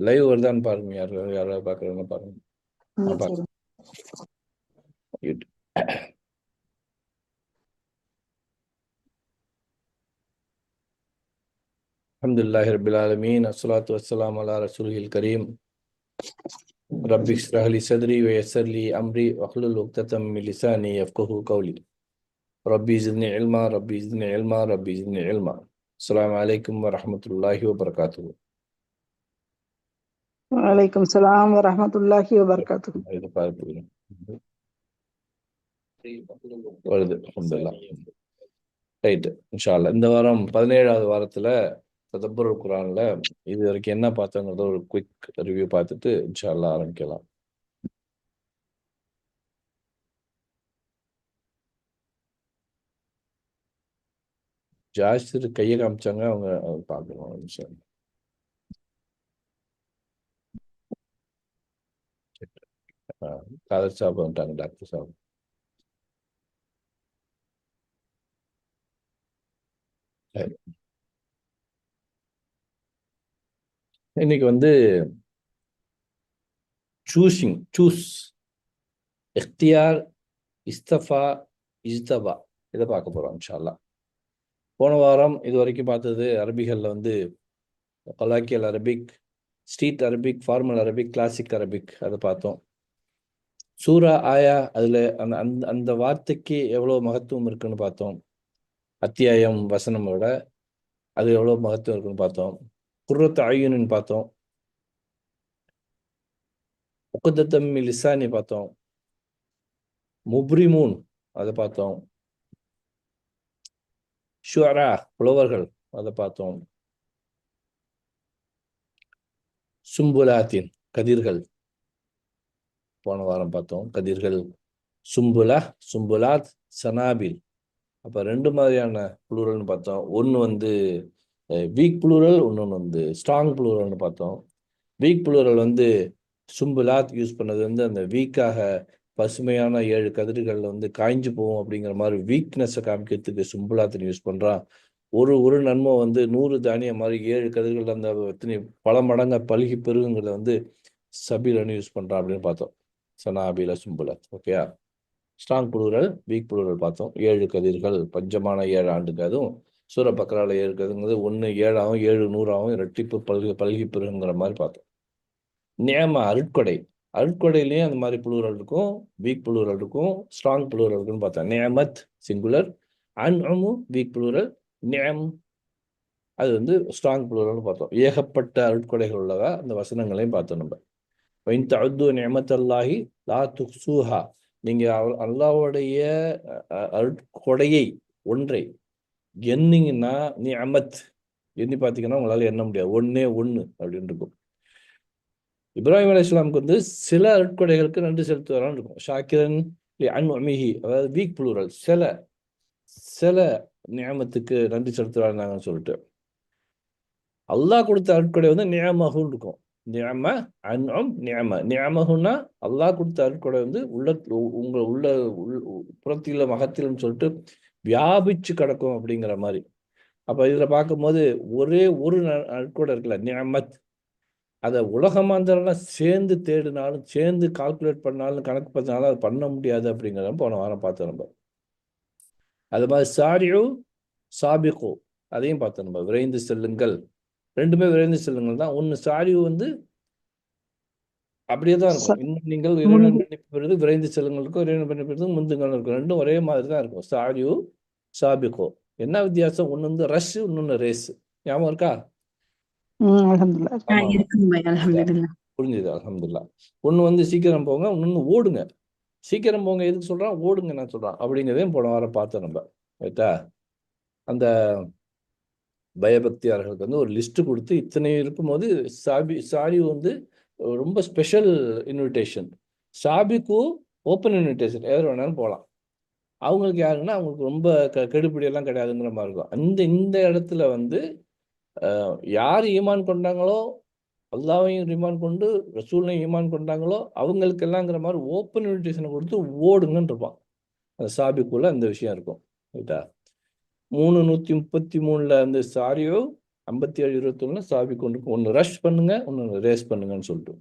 Live வருதான்னு பாருங்க. யாராவது பார்க்குறவங்க பாருங்க. சரி. யூடியூப். அல்ஹம்துலில்லாஹி ரப்பில் ஆலமீன். அஸ்ஸலாத்து வஸ்ஸலாமு அலா ரசூலில் கரீம். ரப்பி இஷ்ரஹ் லி ஸத்ரி வ யஸ்ஸிர் லி அம்ரி வஹ்லுல் உக்ததம் மின் லிசானி யஃப்கஹு கௌலி. ரப்பி ஸித்னி இல்மா ரப்பி ஸித்னி இல்மா ரப்பி ஸித்னி இல்மா. அஸ்ஸலாமு அலைக்கும் வரஹ்மத்துல்லாஹி வபரகாத்துஹு. வலைக்கும் ஸலாம் வரஹ்மத்துல்லாஹி வபரகாத்துஹு. இது பார்ப்பீங்க வருது. அல்ஹம்துலில்லாஹ். ரைட்டு, இன்ஷா அல்லாஹ். இந்த வாரம் 17வது வாரத்தில் ததப்புருல் குர்ஆன்ல இது வரைக்கும் என்ன பார்த்தோங்கிறத ஒரு குயிக் ரிவ்யூ பார்த்துட்டு இன்ஷா அல்லாஹ் ஆரம்பிக்கலாம். ஜாஸ்தி கையை காமிச்சாங்க, அவங்க பார்க்கணும். இன்ஷா அல்லாஹ். காதர் சாப் வந்துட்டாங்க, டாக்டர் சாப். இன்னைக்கு வந்து சூஸ், இக்தியார், இஸ்தஃபா, இஜ்தபா இதை பார்க்க போகிறோம் இன்ஷா அல்லாஹ். போன வாரம் இது வரைக்கும் பார்த்தது அரபிகளில் வந்து colloquial Arabic, street Arabic, formal Arabic, classic Arabic அதை பார்த்தோம். சூரா ஆயா அதில் அந்த அந்த அந்த வார்த்தைக்கு எவ்வளோ மகத்துவம் இருக்குன்னு பார்த்தோம். அத்தியாயம் வசனம் விட அது எவ்வளோ மகத்துவம் இருக்குன்னு பார்த்தோம். குர்ரத்து அய்யுன்னு பார்த்தோம். உக்தத்தம் மின் லிசானி பார்த்தோம். முப்ரிமூன் அதை பார்த்தோம். ஷுஅரா புலவர்கள் அதை பார்த்தோம். சும்புலாத்தின் கதிர்கள் போன வாரம் பார்த்தோம். கதிர்கள் சும்புலாத், சனாபில். அப்போ ரெண்டு மாதிரியான புளூரல்னு பார்த்தோம். ஒன்று வந்து வீக் புளூரல், இன்னொன்று வந்து ஸ்ட்ராங் புளூரல்னு பார்த்தோம். வீக் புளூரல் வந்து சும்புலாத் யூஸ் பண்ணது வந்து அந்த வீக்காக பசுமையான 7 கதிர்கள் வந்து காய்ஞ்சு போகும் அப்படிங்கிற மாதிரி வீக்னஸை காமிக்கிறதுக்கு சும்புலாத்தின் யூஸ் பண்ணுறான். ஒரு நன்மை வந்து 100 தானியம் மாதிரி 7 கதிர்கள் அந்த பல மடங்கா பழுகி பெருகுங்கிறத வந்து சபீலன்னு யூஸ் பண்ணுறான் அப்படின்னு பார்த்தோம். சனாபில சும்புலாத். Okay, strong plural, weak plural பார்த்தோம். 7 கதிர்கள் பஞ்சமான 7 ஆண்டுக்கு. அதுவும் சூர பக்கரால 7 கதிர்ங்கிறது 1 7 7 100 ரெட்டிப்பு பல்கி பெருகுங்கிற மாதிரி பார்த்தோம். நியம அருட்கொடையிலையும் அந்த மாதிரி புளூரல் இருக்கும், வீக் புளூரல் இருக்கும், ஸ்ட்ராங் புளூரல் இருக்குன்னு பார்த்தோம். நியமத் சிங்குலர், அன்உமு வீக் புளூரல், நியம் அது வந்து ஸ்ட்ராங் புளூரல்னு பார்த்தோம். ஏகப்பட்ட அருட்கொடைகள் உள்ளதா அந்த வசனங்களையும் பார்த்தோம். நம்ம வைன் தஅது நிஅமத்தல்லாஹி லா துஹ்ஸூஹா, நீங்கள் அல்லாஹ்வுடைய அருட்கொடையை ஒன்றை எண்ணிங்கன்னா நிஅமத் எண்ணி பார்த்தீங்கன்னா உங்களால் எண்ண முடியாது. 1 அப்படின்னு இருக்கும். இப்ராஹிம் அலைஹிஸ்ஸலாமுக்கு வந்து சில அருட்கொடைகளுக்கு நன்றி செலுத்துவாரான்னு இருக்கும். ஷாக்கிரன் அன்உமிஹி, அதாவது வீக் புளூரல், சில நியமத்துக்கு நன்றி செலுத்துவாருன்னாங்கன்னு சொல்லிட்டு. அல்லாஹ் கொடுத்த அருட்கொடை வந்து நியமகுன்னு இருக்கும். நியம அன்உம் நியமகுன்னா அல்லாஹ் கொடுத்த அருட்கொடை வந்து உள்ள புறத்தில மகத்திலும் சொல்லிட்டு வியாபிச்சு கிடக்கும் அப்படிங்கிற மாதிரி. அப்போ இதில் பார்க்கும்போது ஒரே ஒரு அருட்கொடை இருக்குல்ல, நியமத், அதை உலகமாந்தரெல்லாம் சேர்ந்து தேடினாலும் சேர்ந்து கால்குலேட் பண்ணாலும் கணக்கு பண்ணாலும் அது பண்ண முடியாது அப்படிங்கிறத போன வாரம் பார்த்தோம் நம்ம. அது மாதிரி சாரியோ சாபிகோ அதையும் பார்த்தோம் நம்ம. விரைந்து செல்லுங்கள், ரெண்டுமே விரைந்து செல்லுங்கள் தான். ஒன்று சாரியோ வந்து அப்படியே தான் இருக்கும். இன்னும் நீங்கள் இறைவன் மன்னிப்பு விரைந்து செல்லுங்களுக்கும் இறைவன் மன்னிப்பு முந்துங்கள் இருக்கும். ரெண்டும் ஒரே மாதிரி தான் இருக்கும். சாரியோ சாபிகோ. என்ன வித்தியாசம்? ஒன்று வந்து ரஷ், இன்னொன்று ரேஸ். ஞாபகம் இருக்கா? புரிஞ்சுது, அல்ஹம்துலில்லாஹ். ஒன்று வந்து சீக்கிரம் போங்க, இன்னொன்று ஓடுங்க. சீக்கிரம் போங்க எதுக்கு சொல்கிறான்? ஓடுங்க நான் சொல்கிறான் அப்படிங்கிறதையும் போன வாரம் பார்த்தோம் நம்ம. ரைட்டா? அந்த பயபக்தியாளர்களுக்கு வந்து ஒரு லிஸ்ட்டு கொடுத்து இத்தனை இருக்கும்போது சாரி வந்து ரொம்ப ஸ்பெஷல் இன்விடேஷன். சாபிக்கு ஓப்பன் இன்விடேஷன், எவர் வேணாலும் போகலாம். அவங்களுக்கு யாருன்னா அவங்களுக்கு ரொம்ப கெடுபிடியெல்லாம் கிடையாதுங்கிற மாதிரி இருக்கும். இந்த இடத்துல வந்து யார் ஈமான் கொண்டாங்களோ, அல்லாஹ்வையும் ஈமான் கொண்டு ரசூலையும் ஈமான் கொண்டாங்களோ அவங்களுக்கெல்லாங்கிற மாதிரி ஓப்பன் இன்விடேஷனை கொடுத்து ஓடுங்கன்னு இருப்பான். அந்த சாபிக்குள்ள அந்த விஷயம் இருக்கும். ரைட்டா? 333 அந்த சாரியோ 57 21 சாபி கொண்டு ஒன்று ரஷ் பண்ணுங்க, ஒன்று ரேஸ் பண்ணுங்கன்னு சொல்லிட்டு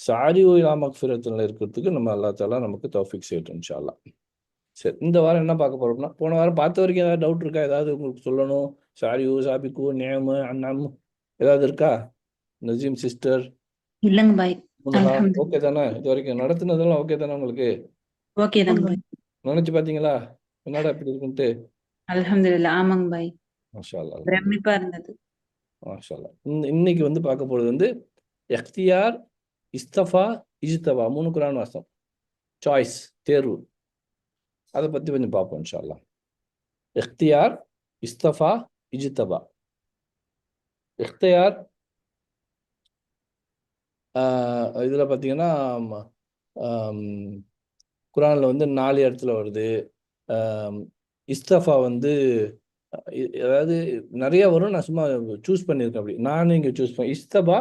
சாரி இலா மக்ஃபிரத்துல இருக்கிறதுக்கு நம்ம அல்லா தாலா நமக்கு தௌஃபீக் செய்யட்டும் இன்ஷா அல்லாஹ். சரி, இந்த வாரம் என்ன பார்க்க போறோம்னா, போன வாரம் பார்த்த வரைக்கும் ஏதாவது டவுட் இருக்கா? ஏதாவது உங்களுக்கு சொல்லணும்? சாரியு சாபிக்கு நேமு அண்ணாமு ஏதாவது இருக்கா? நசீம் சிஸ்டர், இல்லங்க பாய். முனஹா, ஓகே அல்ஹம்துலில்லாஹ். தானே? இது வரைக்கும் நடத்துனதெல்லாம் ஓகே தானே உங்களுக்கு? ஓகே தாங்க பாய். நினைச்சு பார்த்தீங்களா என்னடா இப்படி இருக்குன்ட்டு? அல்ஹம்துலில்லாஹ். ஆமாங்க பாய். மாஷா அல்லாஹ், அல்ஹம்துலில்லாஹ், பிரமிப்பா இருந்தது. மாஷா அல்லாஹ். இன்னைக்கு வந்து பார்க்க போறது வந்து எக்தியார், இஸ்தஃபா, இஜ்தபா 3 குரான் வாசம். சாய்ஸ், தேர்வு. அதை பத்தி கொஞ்சம் பார்ப்போம் இன்ஷா அல்லாஹ். இக்தியார், இஸ்தஃபா, இஜ்தபா. இக்தியார் இதில் பார்த்தீங்கன்னா குரானில் வந்து 4 இடத்துல வருது. இஸ்தஃபா வந்து அதாவது நிறைய வரும். நான் சும்மா சூஸ் பண்ணியிருக்கேன். அப்படி நானும் இங்கே சூஸ் பண்ணேன். இஸ்தபா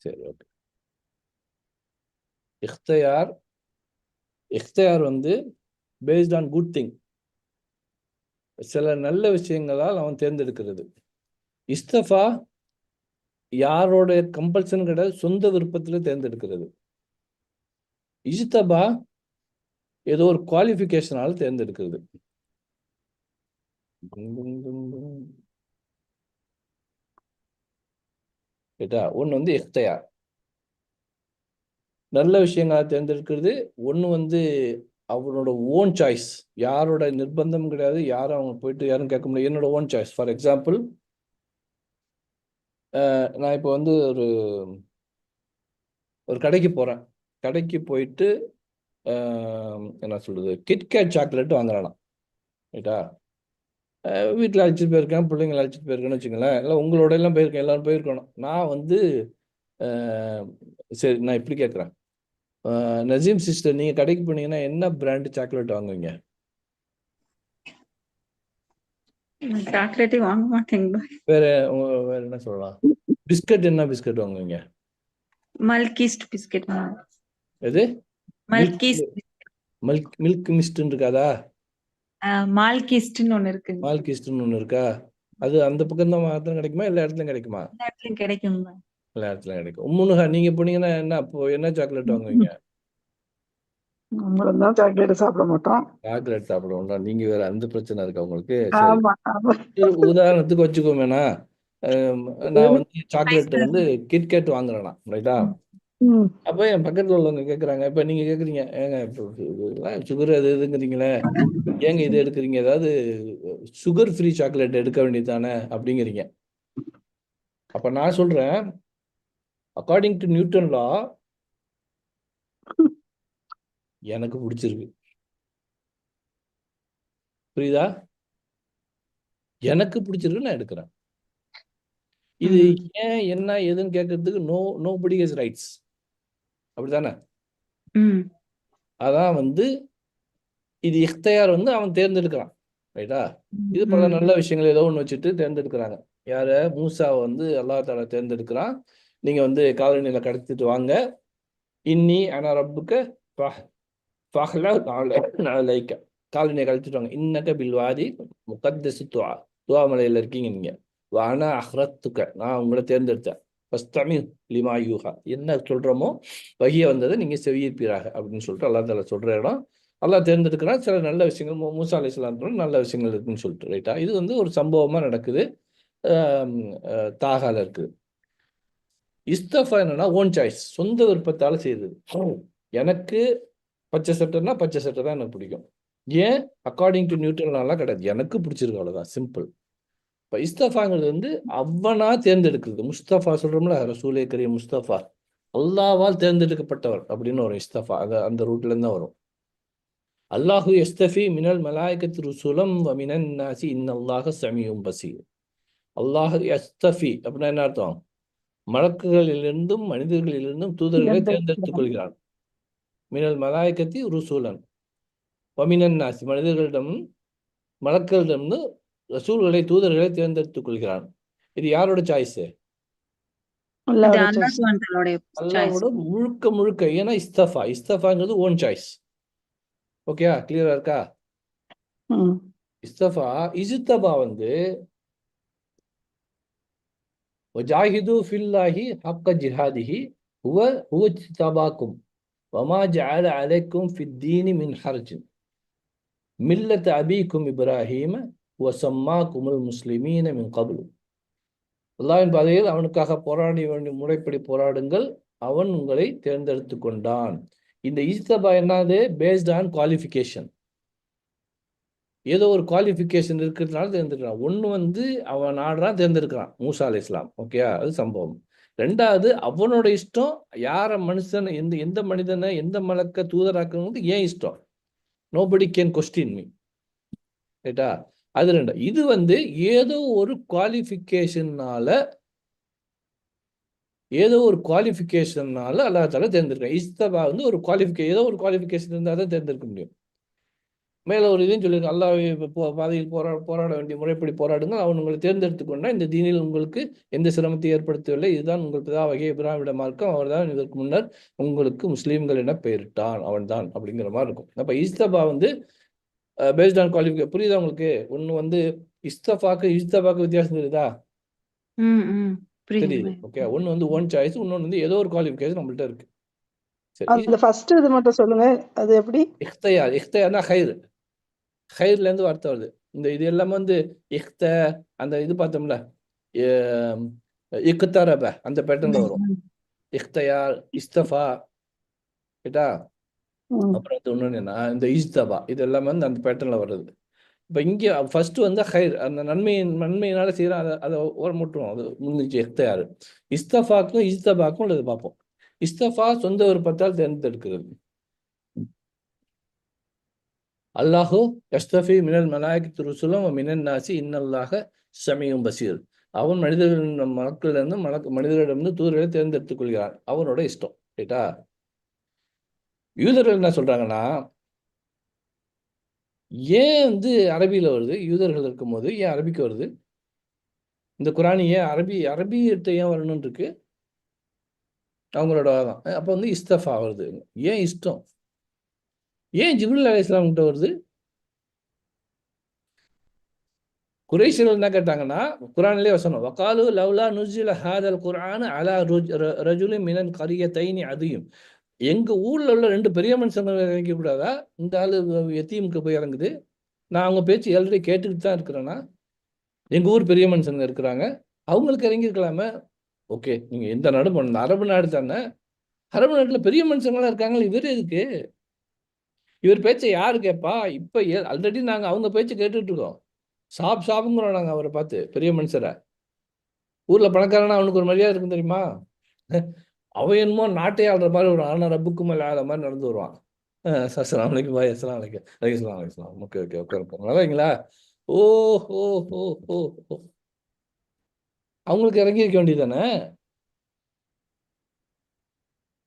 சரி, ஓகே. இக்தியார் இக்தியார் வந்து பேஸ்ட் ஆன் குட் திங், சில நல்ல விஷயங்களால் அவன் தேர்ந்தெடுக்கிறது. இஸ்தஃபா யாரோட கம்பல்சன் கிடையாது, சொந்த விருப்பத்தில் தேர்ந்தெடுக்கிறது. இஜ்தபா ஏதோ ஒரு குவாலிஃபிகேஷனால தேர்ந்தெடுக்கிறது. கேட்டா ஒன்று வந்து இக்தியார் நல்ல விஷயங்களை தேர்ந்தெடுக்கிறது. ஒன்று வந்து அவனோட ஓன் சாய்ஸ், யாரோட நிர்பந்தம் கிடையாது, யாரும் அவங்க போயிட்டு யாரும் கேட்க முடியாது. என்னோட ஓன் சாய்ஸ். ஃபார் எக்ஸாம்பிள், நான் இப்போ வந்து ஒரு கடைக்கு போகிறேன். கடைக்கு போயிட்டு என்ன சொல்கிறது, கிட்கேட் சாக்லேட் வாங்குறானா, ரைட்டா? வீட்டில் அழைச்சிட்டு போயிருக்கேன், பிள்ளைங்களை அழைச்சிட்டு போயிருக்கேன்னு வச்சுங்களேன். இல்லை உங்களோட எல்லாம் போயிருக்கேன், எல்லாரும் போயிருக்கணும். நான் வந்து சரி, நான் இப்படி கேட்குறேன், நசீம் சிஸ்டர், நீங்கள் கடைக்கு போனீங்கன்னா என்ன பிராண்டு சாக்லேட் வாங்குவீங்க? சாக்லேட்டே வாங்க மாட்டேங்க பாய். வேற என்ன சொல்லலாம்? பிஸ்கட், என்ன பிஸ்கட் வாங்குவீங்க? மல்கிஸ்ட் பிஸ்கெட். எது? மல்கிஸ்ட். மில்க் மிஸ்ட்னு இருக்காதா? மால்கிஸ்ட்னு ஒண்ணு இருக்குங்க. மால்கிஸ்ட்னு ஒன்று இருக்கா? அது அந்த பக்கம் தான் மாத்திரம் கிடைக்குமா, எல்லா இடத்துலையும் கிடைக்குமா? எல்லா இடத்துலயும் கிடைக்குங்க பாய். எல்லா இடத்துலையும் கிடைக்கும். முன்னுகா, நீங்கள் போனீங்கன்னா என்ன சாக்லேட் வாங்குவீங்க? நம்மளும் தான் சாக்லேட் சாப்பிட மாட்டோம். சாக்லேட் சாப்பிடுவோம். நீங்க வேற அந்த பிரச்சனை இருக்கா உங்களுக்கு? சரி, ஆமா ஆமா. உதாரணத்துக்கு வச்சுக்கோமேனா, நான் வந்து சாக்லேட் வந்து கிட்கேட் வாங்குறேன்னா, ரைட்டா? ம். அப்போ என் பக்கத்தில் உள்ளவங்க கேட்குறாங்க, இப்போ நீங்கள் கேட்குறீங்க, ஏங்க இப்போ சுகர் அது இதுங்கிறீங்களே, ஏங்க இது எடுக்கிறீங்க, ஏதாவது சுகர் ஃப்ரீ சாக்லேட் எடுக்க வேண்டியது தானே அப்படிங்கிறீங்க. அப்போ நான் சொல்கிறேன், அக்கார்டிங் டு நியூட்டன் லா எனக்கு பிடிச்சிருக்கு. புரியுதா? எனக்கு பிடிச்சிருக்கு, நான் எடுக்கிறேன். இது ஏன் என்ன ஏதுன்னு கேட்கறதுக்கு நோபடி ஹஸ் ரைட்ஸ், அப்படிதானே? அதான் வந்து இது இக்தியார் வந்து அவன் தேர்ந்தெடுக்கிறான், ரைட்டா? இது பல நல்ல விஷயங்கள் ஏதோ ஒன்று வச்சுட்டு தேர்ந்தெடுக்கிறாங்க. யார? மூசாவை வந்து அல்லாஹ் தாலா தேர்ந்தெடுக்கிறான். நீங்க வந்து காலனியில கடத்திட்டு வாங்க, இன்னி ஆனா ரப்புக்க லைக்க காலனியை கழிச்சிட்டு வாங்க. இன்னக்க பில்வாதி முகத்தசு துவாமலையில் இருக்கீங்க நீங்க. வானா அஹ்ரத்துக்க, நான் உங்களை தேர்ந்தெடுத்தேன். ஃபஸ்தமி லிமா யூஹா, என்ன சொல்கிறோமோ வகிய வந்ததை நீங்கள் செவியிருப்பீராக அப்படின்னு சொல்லிட்டு அல்லா தாலா சொல்கிற இடம். அல்லாஹ் தேர்ந்தெடுக்கிறான். சில நல்ல விஷயங்கள் மூசா அலைஹிஸ்ஸலாம் நல்ல விஷயங்கள் இருக்குன்னு சொல்லிட்டு, ரைட்டா? இது வந்து ஒரு சம்பவமாக நடக்குது, தாகால இருக்குது. இஸ்தஃபா என்னன்னா ஓன் சாய்ஸ், சொந்த விருப்பத்தால் செய்யுது. எனக்கு பச்சை சட்டைன்னா பச்சை சட்டை தான் எனக்கு பிடிக்கும். ஏன்? அக்கார்டிங் டு நியூட்ரல்லாம் கிடையாது, எனக்கு பிடிச்சிருக்கு, அவ்வளோதான், சிம்பிள். இப்போ இஸ்தஃபாங்கிறது வந்து அவனா தேர்ந்தெடுக்கிறது. முஸ்தஃபா சொல்கிறோம்ல, ரசூலே கரீம் முஸ்தஃபா, அல்லாவால் தேர்ந்தெடுக்கப்பட்டவர் அப்படின்னு வரும் இஸ்தஃபா. அந்த ரூட்லேருந்து தான் வரும். அல்லாஹு எஸ்தஃபி மினல் மலாய்கத்து ருசுலம் வ மினன் நாசி இன்னல்லாஹ சமியும் பசீர். அல்லாஹ் எஸ்தஃபி அப்படின்னா என்ன அர்த்தம்? மலக்குகளிலிருந்தும் மனிதர்களிலிருந்தும் தூதர்களை தேர்ந்தெடுத்துக் கொள்கிறான். மினல் மலாய்கத்தி ருசூலன் வமினன் நாசி, மனிதர்களிடம் மலக்களிடம்னு ரசூல்களை தூதர்களை தேர்ந்தெடுத்துக் கொள்கிறான். இது யாரோட சாய்ஸு? அது அல்லாஹ்வோட அல்லாஹ் சாய்ஸ். சுப்ஹானஹு தஆலாவுடைய சாய்ஸ். அல்லாவோட முழுக்க ஏன்னா இஸ்தஃபாங்கிறது ஓன் சாய்ஸ். ஓகேயா, கிளியரா இருக்கா? ம். இஜ்தபா வந்து வஜாஹிது ஃபில்லாஹி ஹக்க ஜிஹாதிஹி ஹுவ இஜ்தபாக்கும் வமா ஜஅல அலைக்கும் ஃபித்தீனி மின் ஹர்ஜின் மில்லத் அபீக்கும் இப்ராஹீம வசம்மாக்குமுல் முஸ்லிமீன மின் கப்லு. அல்லாஹ்வின் பாதையில் அவனுக்காக போராடி வேண்டிய முறைப்படி போராடுங்கள், அவன் உங்களை தேர்ந்தெடுத்து கொண்டான். இந்த இஜ்தபா என்னது? Based on qualification. ஏதோ ஒரு குவாலிஃபிகேஷன் இருக்கிறதுனால தேர்ந்தெடுக்கிறான். ஒன்று வந்து அவன் நாடுறான், தேர்ந்தெடுக்கிறான், மூசா அலைஹிஸ்ஸலாம். ஓகே, அது சம்பவம். ரெண்டாவது, அவனோட இஷ்டம். யார மனுஷன், எந்த மனிதனை எந்த மலக்க தூதராக்குறது ஏன் இஷ்டம். Nobody can question me. ரைட்டா? அது ரெண்டு. இது வந்து ஏதோ ஒரு குவாலிஃபிகேஷன்னால அல்லாஹ் தஆலா தேர்ந்தெடுக்கிறான். இஸ்தபா வந்து ஒரு ஏதோ ஒரு குவாலிஃபிகேஷன் இருந்தால் தான் தேர்ந்தெடுக்க முடியும். மேல ஒரு இதையும் சொல்லியிருக்கான், அல்லாஹ் பாதையில் போராட வேண்டிய முறைப்படி போராடுங்க, அவன் உங்களை தேர்ந்தெடுத்து கொண்டா இந்த தீனில் உங்களுக்கு எந்த சிரமத்தை ஏற்படுத்தவில்லை, இதுதான் உங்கள் பிதாவாகிய இப்ராஹிமிட மார்க்கம், அவர்தான் இதற்கு முன்னர் உங்களுக்கு முஸ்லீம்கள் என பெயரிட்டான், அவன் தான் அப்படிங்கிற மாதிரி இருக்கும். அப்ப இஸ்தபா வந்து பேஸ்ட் ஆன் குவாலிஃபிகேஷன். புரியுதா உங்களுக்கு? ஒன்று வந்து இஸ்தபாக்கு வித்தியாசம் தெரியுதா? தெரியுது. ஓகே, ஒன்று வந்து ஓன் சாய்ஸ், இன்னொன்று வந்து ஏதோ ஒரு குவாலிஃபிகேஷன் நம்மள்ட்ட இருக்கு. சரி, அந்த ஃபர்ஸ்ட் இது மட்டும் சொல்லுங்க, அது எப்படி? இख्तियारனா ஹைர்ல இருந்து வார்த்தை வருது. இது எல்லாமே வந்து அந்த இது பார்த்தோம்ல, இக்தரப அந்த பேட்டர்ன்ல வரும். இख्तियार, இஸ்தஃபா, கேட்டா? அப்புறம் இன்னொன்று என்ன, இந்த இஜ்தபா, இது எல்லாமே வந்து அந்த பேட்டர்ன்ல வருது. இப்போ இங்கே ஃபர்ஸ்ட் வந்து ஹைர், அந்த நன்மையினால செய்யறான், அதை ஓரமுட்டுரும், அது முடிஞ்சிச்சு. இख्तियार. இஸ்தஃபாக்கும் இஜ்தபாக்கும் உள்ளது பார்ப்போம். இஸ்தஃபா சொந்த விருப்பத்தால் தேர்ந்தெடுக்கிறது. அல்லாஹு யஸ்தஃபி மினல் மலாயிகத்தி ருசுலம் வ மினன் நாசி இன்னல்லாஹ ஸமீஉன் பஸீர். அவன் மக்களிலிருந்து மனிதர்களிடமிருந்து தூதர்களை தேர்ந்தெடுத்துக் கொள்கிறான், அவனோட இஷ்டம். ரைட்டா? யூதர்கள் என்ன சொல்றாங்கன்னா, ஏன் வந்து அரபியில வருது? யூதர்கள் இருக்கும்போது ஏன் அரபிக்கு வருது? இந்த குரான் ஏன் அரபியிட்ட ஏன் வரணும்னு இருக்கு? அவங்களோட வாதம். அப்போ வந்து இஸ்தஃபா வருது. ஏன் இஷ்டம்? ஏன் ஜிப்ரீல் அலைஹிஸ்ஸலாம் கிட்ட வருது? குறைஷிகள் என்ன கேட்டாங்கன்னா, குரானிலே வசனம், வகாலு லவ்லா நுஸில ஹாதல் குர்ஆன் அலா ரஜுலின் மினல் கரியத்தைனி அதியும். எங்க ஊர்ல உள்ள 2 பெரிய மனுஷங்க இறங்க கூடாதா? இந்த ஆளு யத்தீமுக்கு போய் இறங்குது. நான் அவங்க பேச்சு ஆல்ரெடி கேட்டுக்கிட்டு தான் இருக்கிறேன்னா, எங்க ஊர் பெரிய மனுஷங்க இருக்கிறாங்க, அவங்களுக்கு இறங்கியிருக்கலாமே. ஓகே, நீங்க எந்த நாடு போன, அரபு நாடு தானே, அரபு நாட்டுல பெரிய மனுஷங்களாம் இருக்காங்க, இவர் எதுக்கு? இவர் பேச்சை யாரு கேட்பா? இப்ப ஆல்ரெடி நாங்க அவங்க பேச்சை கேட்டுட்டு இருக்கோம். சாப்புங்கிறோம் நாங்க அவரை பார்த்து, பெரிய மனுஷரை. ஊர்ல பணக்காரனா அவனுக்கு ஒரு மரியாதை இருக்கும் தெரியுமா? அவன் என்னமோ நாட்டை ஆடுற மாதிரி ஒரு ஆனா ரப்புக்கும் ஆடுற மாதிரி நடந்து வருவான். அஸ்ஸலாமு அலைக்கும் பாய், அஸ்ஸலாமு அலைக்கும், அலைக்கும். ஓகே உட்காருப்போம். நல்லா இருக்கீங்களா? ஓ ஓ ஓ ஓ ஓ. அவங்களுக்கு இறங்கி இருக்க வேண்டியதானே?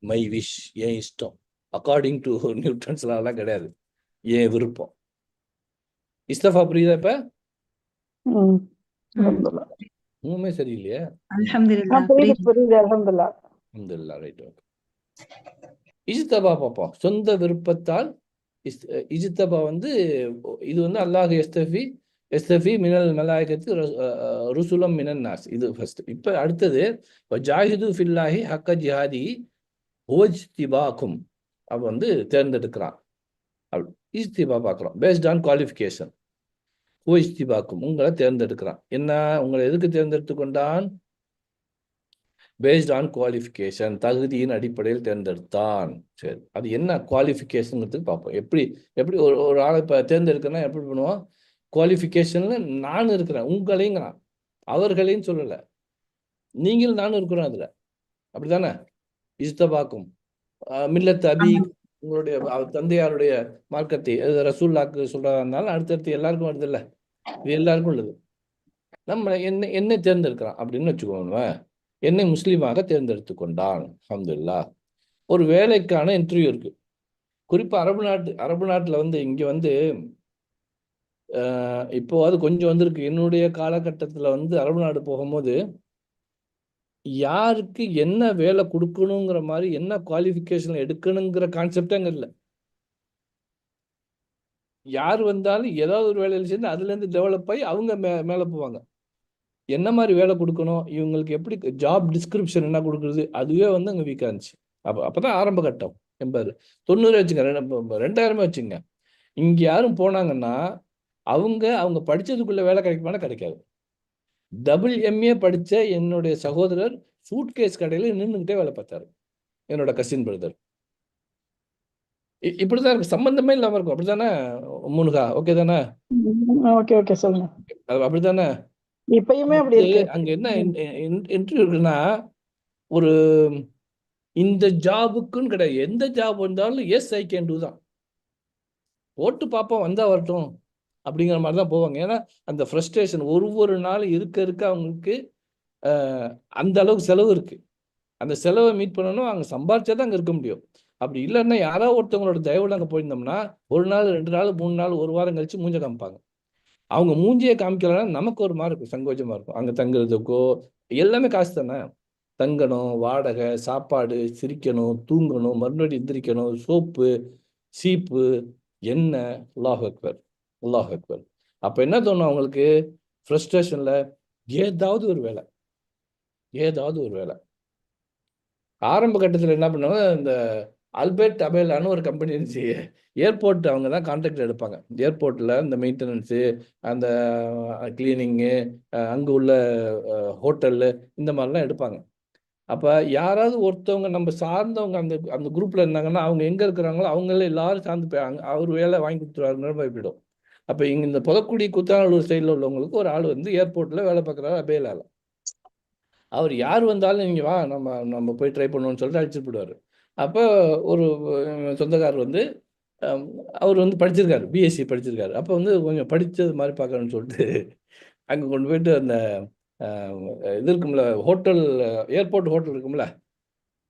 மை விஷ், ஏன் இஷ்டம், அக்கார்டிங் டு நியூட்டன்ஸ்லாம் கிடையாது, ஏன் விருப்பம். இஸ்தஃபா புரியுதா இப்ப? அல்ஹம்துலில்லாஹ். இன்னுமே சரியில்லையே. அல்ஹம்துலில்லாஹ். புரியுது அல்ஹம்துலில்லாஹ். அல்ஹம்துலில்லாஹ். ரைட். ஓகே. இஜ்தபா பார்ப்போம். சொந்த விருப்பத்தால் இஜ்தபா வந்து இது வந்து அல்லாஹ் எஸ்தஃபி மினல் மலாயிகத்தி ருசுலம் மினன் நாஸ். இது ஃபர்ஸ்ட். இப்போ அடுத்தது ஜாஹிது ஃபில்லாஹி ஹக்க ஜிஹாதி ஹுவஜ்திபாக்கும். அவன் வந்து தேர்ந்தெடுக்கிறான். இஜ்திபா பார்க்குறோம், பேஸ்ட் ஆன் குவாலிஃபிகேஷன். ஹுவஜ்திபாக்கும், உங்களை தேர்ந்தெடுக்கிறான். என்ன, உங்களை எதுக்கு தேர்ந்தெடுத்து கொண்டான்? பேஸ்ட் ஆன் குவாலிஃபிகேஷன், தகுதியின் அடிப்படையில் தேர்ந்தெடுத்தான். சரி, அது என்ன குவாலிஃபிகேஷன்ங்கிறதுக்கு பார்ப்போம். எப்படி ஒரு ஆளை இப்போ தேர்ந்தெடுக்கணும்னா எப்படி பண்ணுவோம்? குவாலிஃபிகேஷன்ல நான் இருக்கிறேன், உங்களைங்கிறான், அவர்களையும் சொல்லலை, நீங்களும் நானும் இருக்கிறோம் அதுல. அப்படித்தானே? இஜ்தபாக்கும் மில்லத் அபி, உங்களுடைய தந்தையாருடைய மார்க்கத்தை ரசூல்லாக்கு சொல்றதா இருந்தாலும் அடுத்தடுத்து எல்லாருக்கும் வருது இல்லை, இது எல்லாருக்கும் உள்ளது. நம்ம என்னை தேர்ந்தெடுக்கிறான் அப்படின்னு வச்சுக்கோங்க, என்னை முஸ்லீமாக தேர்ந்தெடுத்து கொண்டான். அல்ஹம்துலில்லாஹ். ஒரு வேலைக்கான இன்டர்வியூ இருக்கு. குறிப்பா அரபு நாட்டுல வந்து இங்க வந்து இப்போ அது கொஞ்சம் வந்திருக்கு. என்னுடைய காலகட்டத்துல வந்து அரபு நாடு போகும்போது யாருக்கு என்ன வேலை கொடுக்கணுங்கிற மாதிரி என்ன குவாலிஃபிகேஷன் எடுக்கணுங்கிற கான்செப்டே அங்கே இல்லை. யார் வந்தாலும் ஏதாவது ஒரு வேலையில் சேர்ந்து அதுலேருந்து டெவலப் ஆகி அவங்க மேலே போவாங்க. என்ன மாதிரி வேலை கொடுக்கணும், இவங்களுக்கு எப்படி ஜாப் டிஸ்கிரிப்ஷன் என்ன கொடுக்குறது, அதுவே வந்து அங்கே வீக்காக இருந்துச்சு. அப்போதான் ஆரம்ப கட்டம் 80 90 வச்சுங்க, 2000 வச்சுங்க. இங்கே யாரும் போனாங்கன்னா அவங்க படித்ததுக்குள்ள வேலை கிடைக்குமானா கிடைக்காது. டபுள் எம்ஏ படித்த என்னுடைய சகோதரர் சூட்கேஸ் கடையில் நின்றுக்கிட்டே வேலை பார்த்தாரு. என்னோட கசின் பிரதர். இப்படிதான் இருக்கு, சம்பந்தமே இல்லாமல் இருக்கும். அப்படித்தானே முனுகா? ஓகே தானே? ஓகே ஓகே சொல்லுங்க. அப்படித்தானே? இப்பயுமே அப்படி இருக்கு. அங்க என்ன இன்டர்வியூ இருக்குன்னா, ஒரு இந்த ஜாபுக்குன்னு கிடையாது, எந்த ஜாப் வந்தாலும் எஸ் ஐ கேன் டூ தான். போட்டு பார்ப்போம், வந்தா வரட்டும் அப்படிங்கிற மாதிரி தான் போவாங்க. ஏன்னா அந்த ஃப்ரஸ்ட்ரேஷன் ஒவ்வொரு நாள் இருக்க அவங்களுக்கு அந்த அளவுக்கு செலவு இருக்கு. அந்த செலவை மீட் பண்ணணும், அங்கே சம்பாரிச்சா தான் அங்கே இருக்க முடியும். அப்படி இல்லைன்னா யாராவது ஒருத்தவங்களோட தயவுல அங்கே போயிருந்தோம்னா 1 நாள் 2 நாள் 3 நாள் 1 வாரம் கழிச்சு மூஞ்ச காமிப்பாங்க. அவங்க மூஞ்சியை காமிக்கலன்னா நமக்கு ஒரு மாதிரி இருக்கும், சங்கோஜமா இருக்கும். அங்கே தங்குறதுக்கோ எல்லாமே காசு தானே. தங்கணும், வாடகை, சாப்பாடு, சிரிக்கணும், தூங்கணும், மறுபடியும் எந்திரிக்கணும், சோப்பு, சீப்பு, எண்ணெய். அல்லாஹ் அக்பர், அல்லாஹ் அக்பர். அப்போ என்ன தோணும் அவங்களுக்கு? ஃப்ரஸ்ட்ரேஷனில் ஏதாவது ஒரு வேலை, ஏதாவது ஒரு வேலை. ஆரம்ப கட்டத்தில் என்ன பண்ணாங்க, இந்த ஆல்பர்ட் அபேலான்னு ஒரு கம்பெனி இருந்துச்சு. ஏர்போர்ட் அவங்க தான் கான்ட்ராக்ட் எடுப்பாங்க. ஏர்போர்ட்டில் இந்த மெயின்டெனன்ஸு, அந்த கிளீனிங்கு, அங்கே உள்ள ஹோட்டலு, இந்த மாதிரிலாம் எடுப்பாங்க. அப்போ யாராவது ஒருத்தவங்க நம்ம சார்ந்தவங்க அந்த அந்த குரூப்பில் இருந்தாங்கன்னா அவங்க எங்கே இருக்கிறாங்களோ அவங்களே எல்லாரும் சார்ந்து போய் அவர் வேலை வாங்கி கொடுத்துருவாருங்கிற மாதிரி போயிடும். அப்போ இங்கே இந்த புதக்குடி குத்தானூர் சைடில் உள்ளவங்களுக்கு ஒரு ஆள் வந்து ஏர்போர்ட்டில் வேலை பார்க்குறாரு அபேலால. அவர் யார் வந்தாலும் நீங்கள் வா, நம்ம போய் ட்ரை பண்ணுவோம்னு சொல்லிட்டு அழைச்சிட்டு போயிடுவார். அப்போ ஒரு சொந்தக்காரர் வந்து அவர் வந்து படிச்சிருக்காரு, பிஎஸ்சி படிச்சிருக்காரு. அப்போ வந்து கொஞ்சம் படித்தது மாதிரி பார்க்கணுன்னு சொல்லிட்டு அங்கே கொண்டு போயிட்டு அந்த இது இருக்கும்ல, ஹோட்டல், ஏர்போர்ட் ஹோட்டல் இருக்கும்ல,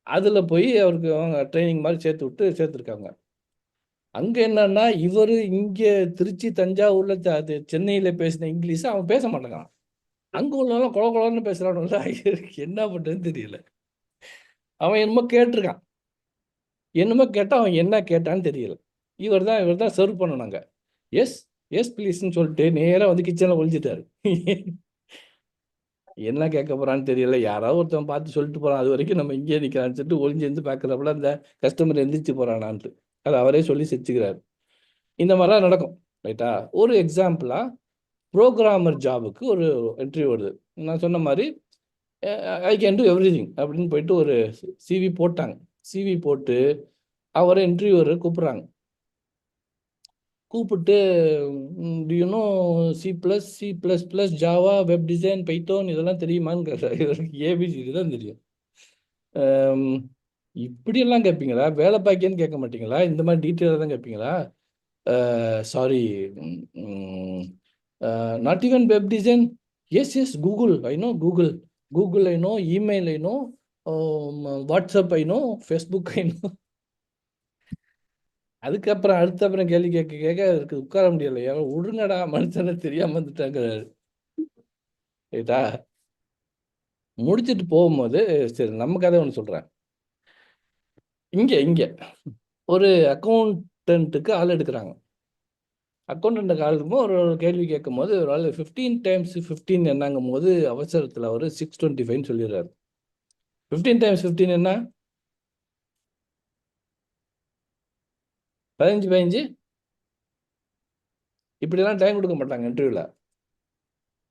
அதில் போய் அவருக்கு அவங்க ட்ரைனிங் மாதிரி சேர்த்துருக்காங்க. அங்கே என்னன்னா இவர் இங்கே திருச்சி தஞ்சாவூரில் சென்னையில் பேசின இங்கிலீஷை அவன் பேச மாட்டேங்கான். அங்கே உள்ளவெல்லாம் குளன்னு பேசுகிறானுங்களா, என்ன பண்ணுறதுன்னு தெரியல. அவன் என்னமோ கேட்டிருக்கான், என்னமோ கேட்டால் அவன் என்ன கேட்டான்னு தெரியல. இவர் தான் சர்வ் பண்ணனாங்க. எஸ் எஸ் ப்ளீஸ்ன்னு சொல்லிட்டு நேராக வந்து கிச்சனில் ஒழிஞ்சிட்டாரு. என்ன கேட்க போகிறான்னு தெரியல, யாராவது ஒருத்தன் பார்த்து சொல்லிட்டு போகிறான், அது வரைக்கும் நம்ம இங்கே நிற்கிறான்னு சொல்லிட்டு ஒழிஞ்சு பார்க்குறப்பல அந்த கஸ்டமர் எந்திரிச்சு போகிறானான்ட்டு அது அவரே சொல்லி செஞ்சுக்கிறாரு. இந்த மாதிரிலாம் நடக்கும், ரைட்டா? ஒரு எக்ஸாம்பிளாக ப்ரோக்ராமர் ஜாபுக்கு ஒரு இன்டர்வியூ வருது. நான் சொன்ன மாதிரி ஐ கேன் டூ எவ்ரிதிங் அப்படின்னு போயிட்டு ஒரு சிவி போட்டாங்க. சிவி போட்டு அவரை இன்டர்வியூவர் கூப்பிட்றாங்க. கூப்பிட்டு டியூனோ C++, Java, web design, Python இதெல்லாம் தெரியுமான்னு கேட்குறாரு. இவருக்கு ஏபிசிடி தான் தெரியும். இப்படியெல்லாம் கேட்பீங்களா? வேலை பார்க்கன்னு கேட்க மாட்டீங்களா? இந்த மாதிரி டீட்டெயிலாக தான் கேட்பீங்களா? Sorry, not even web design. Yes Google, I know Google I know, email I know, WhatsApp I know, Facebook I know. அதுக்கப்புறம் அடுத்தப்புறம் கேள்வி கேட்க இருக்கு உட்கார முடியல. ஏன்னா ஒழுங்கடா மனுஷனை தெரியாம வந்துட்டாங்கிறாரு, ரைட்டா? முடிச்சுட்டு போகும்போது சரி நம்ம கதை ஒன்று சொல்கிறேன். இங்கே ஒரு அக்கௌண்டன்ட்டுக்கு ஆள் எடுக்கிறாங்க. அக்கௌண்டன்ட்டுக்கு ஆள் இருக்கும்போது ஒரு கேள்வி கேட்கும் போது ஒரு ஆள் 15 × 15 என்னங்கும் போது அவசரத்தில் அவர் 625 சொல்லிடுறாரு. 15 × 15 என்ன? 15 இப்படிலாம் டைம் கொடுக்க மாட்டாங்க இன்டர்வியூவில்.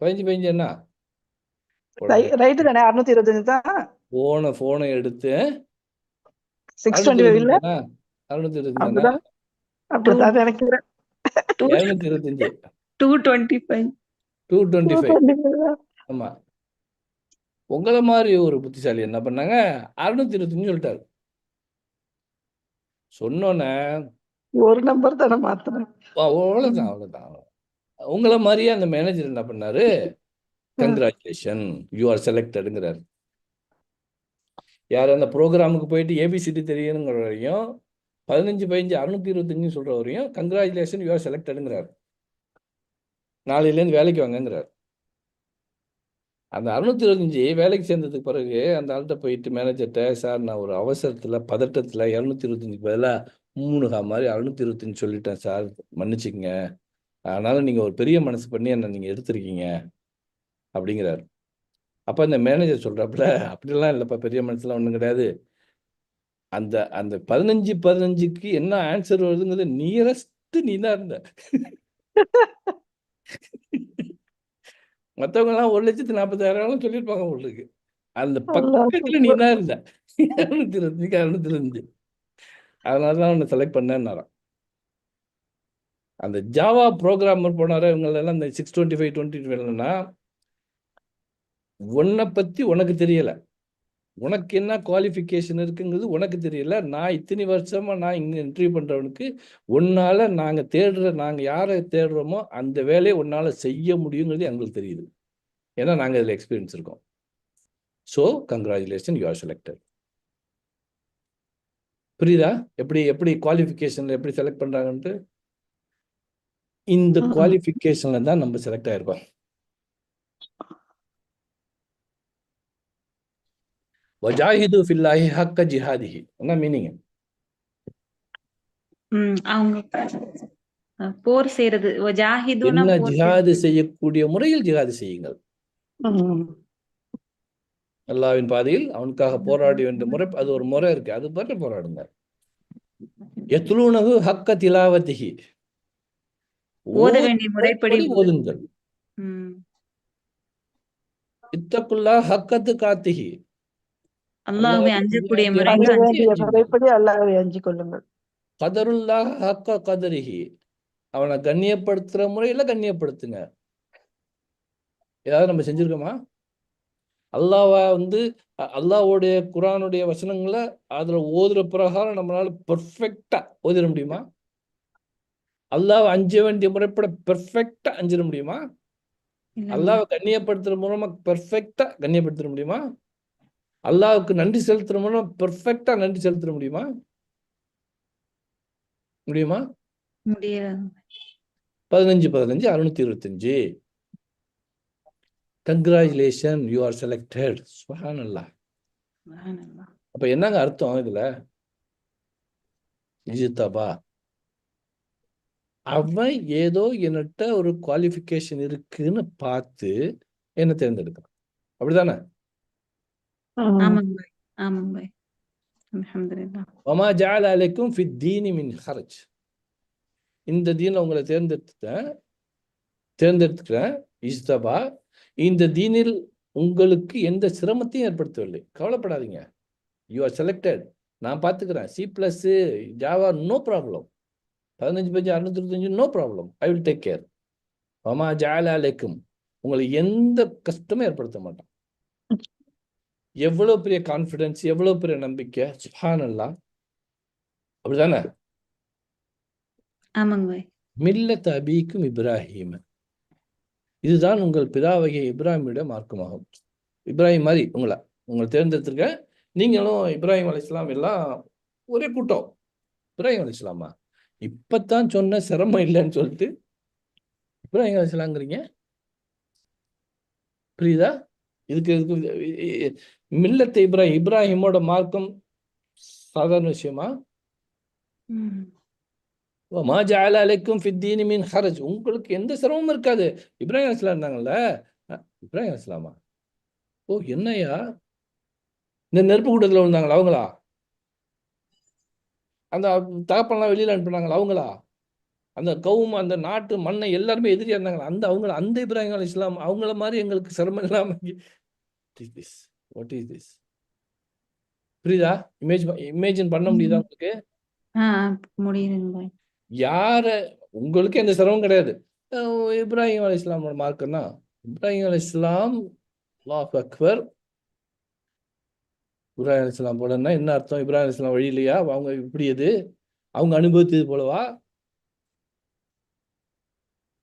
15 என்ன? ரைட்டு தானே, 625 தான். ஃபோனை எடுத்து 625 இல்ல, 625 அப்படிதான் அப்படிதான் நினைக்கிறேன். 225 225. 225. ஆமா. உங்களை மாதிரி ஒரு புத்திசாலி என்ன பண்ணாங்க, 625 சொல்லிட்டாரு. சொன்னோன்னே ஒரு நம்பர் தானே மாத்தினேன். அவ்வளோதான். உங்களை மாதிரியே அந்த மேனேஜர் என்ன பண்ணாரு, கங்க்ராச்சுலேஷன் யூ ஆர் செலக்டடுங்கிறாரு. யார் அந்த ப்ரோக்ராமுக்கு போயிட்டு ஏபிசிடி தெரியணுங்கிற வரையும் 15 625 சொல்ற வரையும் கங்க்ராச்சுலேஷன் யூ ஆர் செலக்டடுங்கிறார். நாளையிலேருந்து வேலைக்கு வாங்கங்கிறார். அந்த 625 வேலைக்கு சேர்ந்ததுக்கு பிறகு அந்த ஆள்கிட்ட போயிட்டு மேனேஜர்கிட்ட, சார் நான் ஒரு அவசரத்தில் பதட்டத்தில் 225க்கு பதிலாக 3 மாதிரி 625 சொல்லிட்டேன் சார், மன்னிச்சுக்கங்க, அதனால நீங்கள் ஒரு பெரிய மனசு பண்ணி என்னை நீங்கள் எடுத்திருக்கீங்க அப்படிங்கிறாரு. அப்போ அந்த மேனேஜர் சொல்கிறாப்புல, அப்படிலாம் இல்லைப்பா, பெரிய மனசுலாம் ஒன்றும் கிடையாது, அந்த அந்த 15க்கு என்ன ஆன்சர் வருதுங்கிறது நியரஸ்ட் நீ தான் இருந்த. மற்றவங்கலாம் 1,40,000 சொல்லியிருப்பாங்க உங்களுக்கு, அந்த பக்கத்தில் நீ தான் இருந்த. 225க்கு 625. அதனால தான் உன்னை செலக்ட் பண்ணேன்னாராம். அந்த ஜாவா ப்ரோக்ராமர் போனார இவங்களெல்லாம் இந்த 625 20 உன்னை பற்றி உனக்கு தெரியலை, உனக்கு என்ன குவாலிஃபிகேஷன் இருக்குங்கிறது உனக்கு தெரியல. நான் இத்தனை வருஷமா நான் இங்கே இன்டர்வியூ பண்ணுறவனுக்கு உன்னால் நாங்கள் யாரை தேடுறோமோ அந்த வேலையை உன்னால் செய்ய முடியுங்கிறது எங்களுக்கு தெரியுது, ஏன்னா நாங்கள் இதில் எக்ஸ்பீரியன்ஸ் இருக்கோம். So congratulation, you are selected. புரியுதா? எப்படி எப்படி குவாலிஃபிகேஷனில் எப்படி செலக்ட் பண்ணுறாங்கன்ட்டு? இந்த குவாலிஃபிகேஷனில் தான் நம்ம செலக்ட் ஆகிருக்கோம். வஜாஹிது ஃபில்லாஹி ஹக்க ஜிஹாதிஹி என்ன மீனிங்? அவங்க போர் செய்யறது, ஜாஹிதுனா என்ன போர் ஜிஹாது செய்யக்கூடிய முறையில் ஜிஹாது செய்யுங்கள். அல்லாஹ்வின் பாதையில் அவனுக்காக போராட வேண்டிய முறை, அது ஒரு முறை இருக்கு, அது பற்றி போராடுங்க. யத்லூனஹு ஹக்க திலாவத்திஹி ஓத வேண்டிய முறைப்படி ஓதுங்கள். இத்தகுல்லாஹ் ஹக்க துகாத்திஹி அல்லாஹ்வை அஞ்சக்கூடிய முறைப்படி அல்லாஹ்வை அஞ்சிக் கொள்ளுங்கள். கதருல்லாஹ் ஹக்க கதரிஹி அவனை கண்ணியப்படுத்துற முறையில கண்ணியப்படுத்துங்க. ஏதாவது நம்ம செஞ்சிருக்கோமா? அல்லாஹ்வா அல்லாஹ்வுடைய குர்ஆனுடைய வசனங்களை அதுல ஓதுற பிரகாரம் நம்மளால பெர்ஃபெக்டா ஓதிட முடியுமா? அல்லாஹ்வை அஞ்ச வேண்டிய முறைப்பட பெர்ஃபெக்டா அஞ்சிட முடியுமா? அல்லாஹ்வை கண்ணியப்படுத்துற மூலமா பெர்ஃபெக்டா கண்ணியப்படுத்திட முடியுமா? அல்லாஹ்வுக்கு நன்றி செலுத்துற மூலமா பெர்ஃபெக்டா நன்றி செலுத்திட முடியுமா? முடியுமா? முடியாது. 15 625. Congratulation, you are selected. சுப்ஹானல்லாஹ். அப்ப என்னங்க அர்த்தம் இதுல? இஜ்தபா, அவன் ஏதோ என்கிட்ட ஒரு குவாலிஃபிகேஷன் இருக்குன்னு பார்த்து என்ன தேர்ந்தெடுக்கிறான், அப்படிதானே? ஆமாங்க பாய், ஆமாங்க பாய். அல்ஹம்துலில்லாஹ். வமா ஜஅல அலைக்கும் ஃபித் தீனி மின் ஹரஜ். இந்த தீனை உங்களை தேர்ந்தெடுத்துக்கிறேன். இஜ்தபா, இந்த தீனில் உங்களுக்கு எந்த சிரமத்தையும் ஏற்படுத்தவில்லை, கவலைப்படாதீங்க. யூ ஆர் செலக்டட், நான் பார்த்துக்கிறேன். C++ Java no problem, 15 625 no problem, I will take care. வமா ஜஅல அலைக்கும், உங்களை எந்த கஷ்டமும் ஏற்படுத்த மாட்டான். எவ்வளவு பெரிய கான்ஃபிடன்ஸ், எவ்வளவு பெரிய நம்பிக்கை! சுப்ஹானல்லாஹ். அப்படிதானே? ஆமாங்க பாய். மில்லத் அபீக்கும் இப்ராஹிம், இதுதான் உங்கள் பிதாவகிய இப்ராஹிமுடைய மார்க்கமாகும். இப்ராஹிம் மாதிரி உங்களை தேர்ந்தெடுத்திருக்க. நீங்களும் இப்ராஹிம் அலைஹிஸ்ஸலாம் எல்லாம் ஒரே கூட்டம். இப்ராஹிம் அலைஹிஸ்ஸலாமா? இப்பத்தான் சொன்ன சிரமம் இல்லைன்னு சொல்லிட்டு இப்ராஹிம் அலைஹிஸ்ஸலாங்கிறீங்க. புரியுதா? இதுக்கு மில்லத் இப்ராஹிமோட மார்க்கம் சாதாரண விஷயமா? வமா ஜஅல அலைக்கும் ஃபித் தீனி மின் ஹரஜ், உங்களுக்கு எந்த சிரமமும் இருக்காது. இப்ராஹிம் அலைஹிஸ்ஸலாம் இருந்தாங்கல்ல, இப்ராஹிம் அலைஹிஸ்ஸலாமா? ஓ, என்னையா இந்த நெருப்பு கூட்டத்தில் விழுந்தாங்களா அவங்களா? அந்த தகப்பெல்லாம் வெளியில அனுப்புனாங்களா அவங்களா? அந்த அந்த நாட்டு மண்ணை எல்லாருமே எதிரியா இருந்தாங்களா அவங்கள? அந்த இப்ராஹிம் அலைஹிஸ்ஸலாம் அவங்கள மாதிரி எங்களுக்கு சிரமம் இல்லாம வாட் இஸ் திஸ்? புரியுதா? இமேஜின் பண்ண முடியுதா உங்களுக்கு? முடியுதுங்க பாய். யார உங்களுக்கு எந்த சிரமம் கிடையாது. இப்ராஹிம் அலைஹிஸ்ஸலாமோட மார்க்கம் தான். இப்ராஹிம் அலைஹிஸ்ஸலாம், அல்லாஹ் அக்பர். இப்ராஹிம் அலைஹிஸ்ஸலாம் போலன்னா என்ன அர்த்தம்? இப்ராஹிம் அலைஹிஸ்ஸலாம் வழி இல்லையா? அவங்க இப்படி அவங்க அனுபவித்தது போலவா?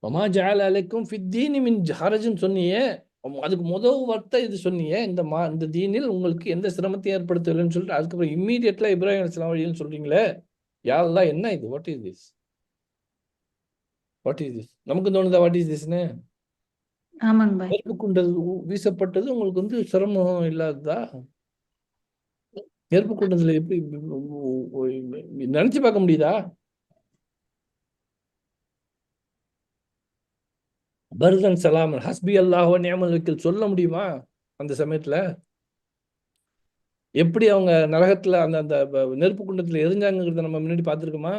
வமா ஜஅல அலைக்கும் ஃபித் தீனி மின் ஹரஜ்னு சொன்னியே, அதுக்கு முதல் வார்த்தை இது சொன்னியே, இந்த தீனில் உங்களுக்கு எந்த சிரமத்தையும் ஏற்படுத்தவில்லைன்னு சொல்லிட்டு அதுக்கப்புறம் இம்மீடியட்லா இப்ராஹிம் அலைஹிஸ்ஸலாம் வழின்னு சொல்றீங்களே, யா அல்லாஹ், என்ன இது? What is this? நமக்கு தோணுதா வாட் இஸ் திஸ்னு? ஆமாங்க பாய். நெருப்பு குண்டல் வீசப்பட்டது உங்களுக்கு வந்து சிரமம் இல்லாததா? நெருப்பு குண்டத்துல எப்படி நினைச்சு பார்க்க முடியுதா? பர்தன் சலாம் ஹஸ்பி அல்லாஹ் நிஅமல் வக்கீல் சொல்ல முடியுமா அந்த சமயத்துல? எப்படி அவங்க நரகத்துல அந்த அந்த நெருப்பு குண்டத்துல எரிஞ்சாங்கிறத நம்ம முன்னாடி பார்த்துருக்கோமா?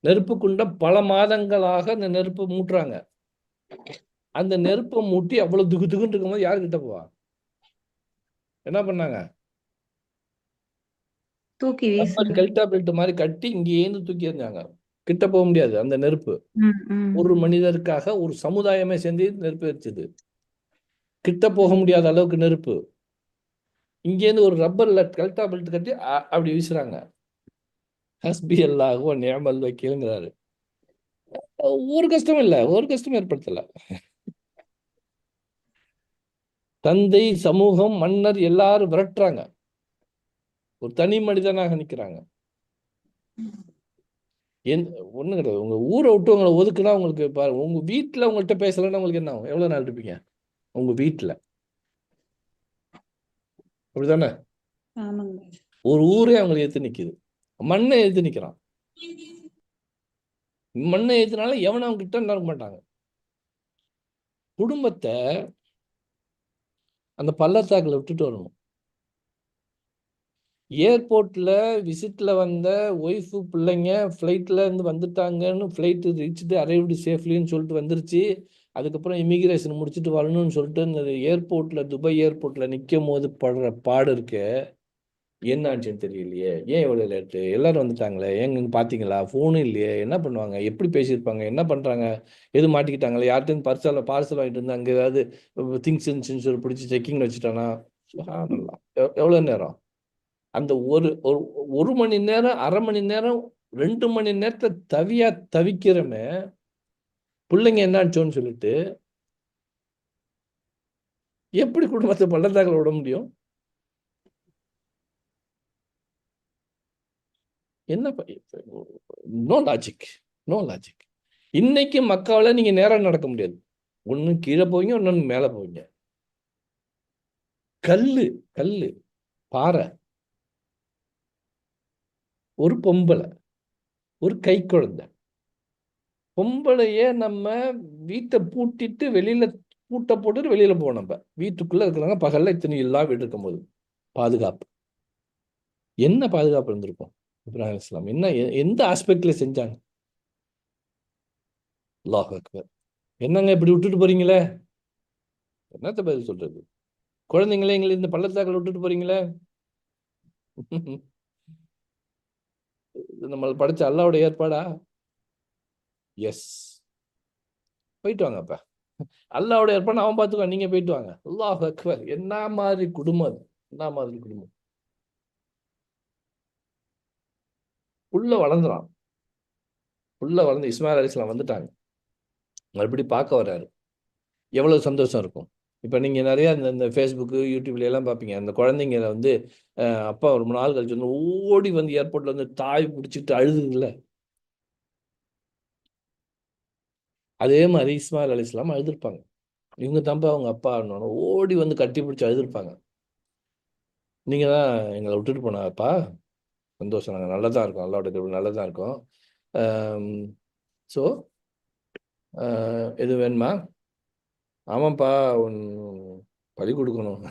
நெருப்பு குண்டம் பல மாதங்களாக அந்த நெருப்பு மூட்டுறாங்க. அந்த நெருப்பை மூட்டி அவ்வளவு துகு துகுன்னு இருக்கும்போது யாரு கிட்ட போவா? என்ன பண்ணாங்க? தூக்கி ரப்பர் வீசுங்க. கெல்டா பெல்ட் மாதிரி கட்டி இங்கேருந்து தூக்கி எறிஞ்சாங்க. கிட்ட போக முடியாது அந்த நெருப்பு. ம், ம். ஒரு மனிதருக்காக ஒரு சமுதாயமே சேர்ந்து நெருப்பு எரிச்சது. கிட்ட போக முடியாத அளவுக்கு நெருப்பு. இங்கேருந்து ஒரு ரப்பர்ல கெல்டா பெல்ட் கட்டி அப்படி வீசுறாங்க. ஹஸ்பி அல்லாஹ் நிஅமல் வக்கீல்ங்கிறாரு. ஒரு கஷ்டமும் இல்லை, ஒரு கஷ்டம் ஏற்படுத்தல. தந்தை, சமூகம், மன்னர் எல்லாரும் விரட்டுறாங்க. ஒரு தனி மனிதனாக நிக்கிறாங்க. ஒண்ணும் கிடையாது. உங்க ஊரை விட்டு உங்களை ஒதுக்குனா உங்களுக்கு உங்க வீட்டுல உங்கள்கிட்ட பேசலன்னா உங்களுக்கு என்ன ஆகும்? எவ்வளவு நாள் இருப்பீங்க உங்க வீட்டுல? அப்படிதானே? ஆமாங்க பாய். ஒரு ஊரே அவங்களை எதிர்த்து நிக்குது. மண்ணை எதிர்த்து நிக்கிறான். மண்ணை எதிர்த்தனால எவனும் அவங்க கிட்ட நடக்க மாட்டாங்க. குடும்பத்தை அந்த பள்ளத்தாக்குல விட்டுட்டு வரணும். ஏர்போர்ட்ல விசிட்ல வந்த ஒய்ஃபு பிள்ளைங்க ஃப்ளைட்ல இருந்து வந்துட்டாங்கன்னு, ஃப்ளைட் ரீச்டு அரைவ்டு சேஃப்லின்னு சொல்லிட்டு வந்துருச்சு. அதுக்கப்புறம் இமிகிரேஷன் முடிச்சுட்டு வரணும்னு சொல்லிட்டு இந்த ஏர்போர்ட்ல, துபாய் ஏர்போர்ட்ல நிற்கும் போது படுற பாடு இருக்கு. என்ன ஆச்சுன்னு தெரியலையே, ஏன் இவ்வளோ லேட்டு, எல்லாரும் வந்துட்டாங்களே, ஏங்க பார்த்தீங்களா, ஃபோனும் இல்லையே, என்ன பண்ணுவாங்க, எப்படி பேசியிருப்பாங்க, என்ன பண்ணுறாங்க, எது மாட்டிக்கிட்டாங்களே, யார்கிட்ட பார்சல் வாங்கிட்டு இருந்தா அங்கே ஏதாவது திங்ஸ் இருந்துச்சுன்னு சொல்லி பிடிச்சி செக்கிங் வச்சுட்டானா? சுப்ஹானல்லாஹ். எவ்வளோ நேரம்? அந்த ஒரு ஒரு மணி நேரம், அரை மணி நேரம், 2 மணி நேரத்தை தவிக்கிறமே பிள்ளைங்க என்னாச்சோன்னு சொல்லிட்டு எப்படி குடும்பத்தை பள்ளத்தாக்கில் விட முடியும்? என்ன நோ லாஜிக், நோ லாஜிக். இன்னைக்கு மக்காவில் நீங்க நேரம் நடக்க முடியாது. ஒண்ணு கீழே போவீங்க, ஒன்னு மேல போவீங்க. கல்லு கல்லு பாறை, ஒரு பொம்பளை, ஒரு கை குழந்தை. பொம்பளையே நம்ம வீட்டை பூட்டிட்டு வெளியில பூட்டை போட்டுட்டு வெளியில போவோம். நம்ம வீட்டுக்குள்ள இருக்கிறாங்க பகல்ல இத்தனை எல்லாம் வீடு இருக்கும் போது பாதுகாப்பு. என்ன பாதுகாப்பு இருந்திருக்கும் இப்ராஹிம் அலைஹிஸ்ஸலாம்? என்ன எந்த ஆஸ்பெக்ட்ல செஞ்சாங்க? அல்லாஹ் அக்பர். என்னங்க இப்படி விட்டுட்டு போறீங்களே? என்னத்த பதில் சொல்றது? குழந்தைங்களே எங்களை இந்த பள்ளத்தாக்கில் விட்டுட்டு போறீங்களே? நம்மளை படைச்ச அல்லாவோட ஏற்பாடா? எஸ். போயிட்டு வாங்க. அப்ப அல்லாவோட ஏற்பாடு அவன் பார்த்துக்குவான், நீங்க போயிட்டு வாங்க. அல்லாஹ் அக்பர். என்ன மாதிரி குடும்பம் அது, என்ன மாதிரி குடும்பம். உள்ள வளர்ந்துறான். உள்ள வளர்ந்து இஸ்மாயில் அலைஹிஸ்ஸலாம் வந்துட்டாங்க. மறுபடியும் பார்க்க வர்றாரு. எவ்வளவு சந்தோஷம் இருக்கும். இப்ப நீங்க நிறைய இந்த ஃபேஸ்புக்கு, யூடியூப்ல எல்லாம் பார்ப்பீங்க. அந்த குழந்தைங்க வந்து அப்பா ரொம்ப நாள் கழிச்சு வந்து ஓடி வந்து ஏர்போர்ட்ல வந்து தாய் பிடிச்சிட்டு அழுதுங்கல்ல. அதே மாதிரி இஸ்மாயில் அலைஹிஸ்ஸலாம் அழுதுருப்பாங்க. இவங்க தான்ப்பா அவங்க அப்பா ஓடி வந்து கட்டி பிடிச்சி அழுதுருப்பாங்க. நீங்க தான் எங்களை விட்டுட்டு போனாப்பா, சந்தோஷம், நாங்கள் நல்லா தான் இருக்கோம், அல்லாவோட கிருபையால நல்லா தான் இருக்கோம். ஸோ எது வேணுமா? ஆமாப்பா, பலி கொடுக்கணும்.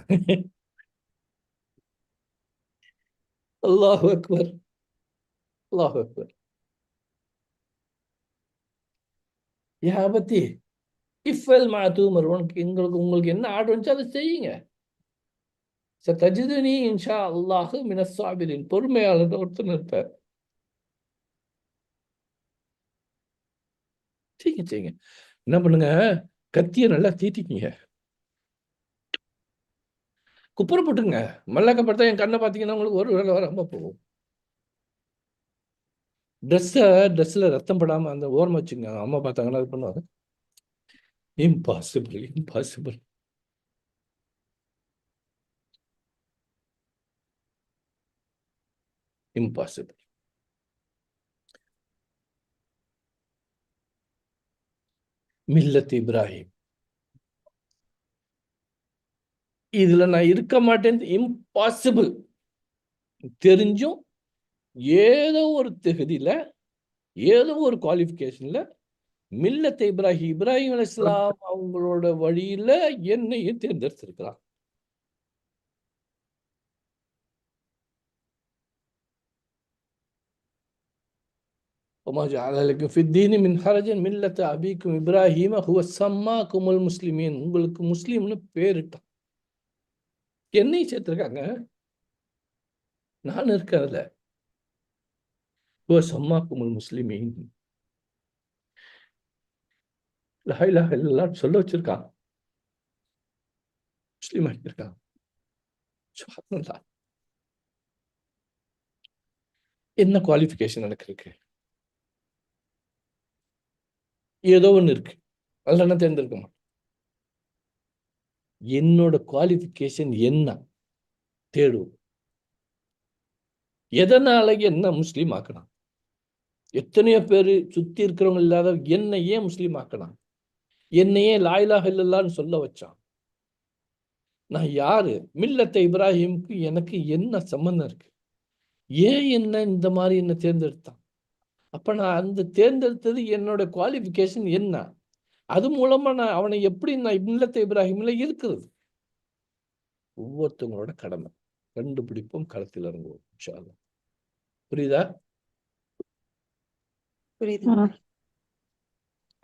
அல்லாஹ் அக்பர், அல்லாஹ் அக்பர். யா பத்தி இஃபல் மா தூமர், உங்களுக்கு என்ன ஆர்டர் வந்துச்சு அதை செய்யுங்க. சதஜிதுனி இன்ஷா அல்லாஹ் மினஸ் சாபிரின், பொறுமையாளர் ஒருத்தர் இருப்பார். செய்யுங்க செய்யுங்க. என்ன பண்ணுங்க, கத்தியை நல்லா தீட்டிக்கிங்க, குப்புற போட்டுங்க. மல்லாக்கப்படுத்தா என் கண்ணை பார்த்தீங்கன்னா உங்களுக்கு ஒரு வேலை வராம போகும். ட்ரெஸ்ல ரத்தம் படாம அந்த ஓரமா வச்சுங்க. அம்மா பார்த்தாங்கன்னா அது பண்ணுவாங்க. Impossible, impossible. இம்பாசிபிள். மில்லத் இப்ராஹிம், இதுல நான் இருக்க மாட்டேன்னு இம்பாசிபிள் தெரிஞ்சும் ஏதோ ஒரு தகுதியில ஏதோ ஒரு குவாலிஃபிகேஷன்ல மில்லத் இப்ராஹிம் அலைஹிஸ்ஸலாம் அவங்களோட வழியில என்னையும் தேர்ந்தெடுத்திருக்கிறான். وما جعل لكم في الدين من حرج ملة أبيكم إبراهيم هو سماكم المسلمين. உங்களுக்கு முஸ்லிம்னு பேரிட்டான். என்னையும் சேர்த்திருக்காங்க, நான் இருக்கல. هو سماكم المسلمين. லா இலாஹ இல்லல்லாஹ் சொல்ல வச்சிருக்கான், முஸ்லீம் ஆக்கியிருக்கான். சுப்ஹானல்லாஹ். என்ன குவாலிஃபிகேஷன் எனக்கு இருக்கு? ஏதோ ஒன்று இருக்கு, அதில் நான் தேர்ந்தெடுக்க மாட்டேன். என்னோட குவாலிஃபிகேஷன் என்ன தேடுவோம். எதனால என்ன முஸ்லீம் ஆக்கணும்? எத்தனையோ பேர் சுத்தி இருக்கிறவங்க இல்லாத என்ன ஏன் முஸ்லீம் ஆக்கணும்? என்னையே லா இலாஹ இல்லல்லாஹ்னு சொல்ல வச்சான். நான் யாரு? மில்லத்தை இப்ராஹிமுக்கு எனக்கு என்ன சம்பந்தம் இருக்கு? ஏன் என்ன இந்த மாதிரி என்ன தேர்ந்தெடுத்தான்? அப்ப நான் அந்த தேர்ந்தெடுத்தது என்னோட குவாலிஃபிகேஷன் என்ன? அது மூலமா நான் அவனை எப்படி நான் மில்லத்தை இப்ராஹிம்ல இருக்கிறது? ஒவ்வொருத்தவங்களோட கடமை. கண்டுபிடிப்போம், களத்தில் இறங்குவோம் இன்ஷா அல்லாஹ். புரியுதா? புரியுதுங்க பாய்.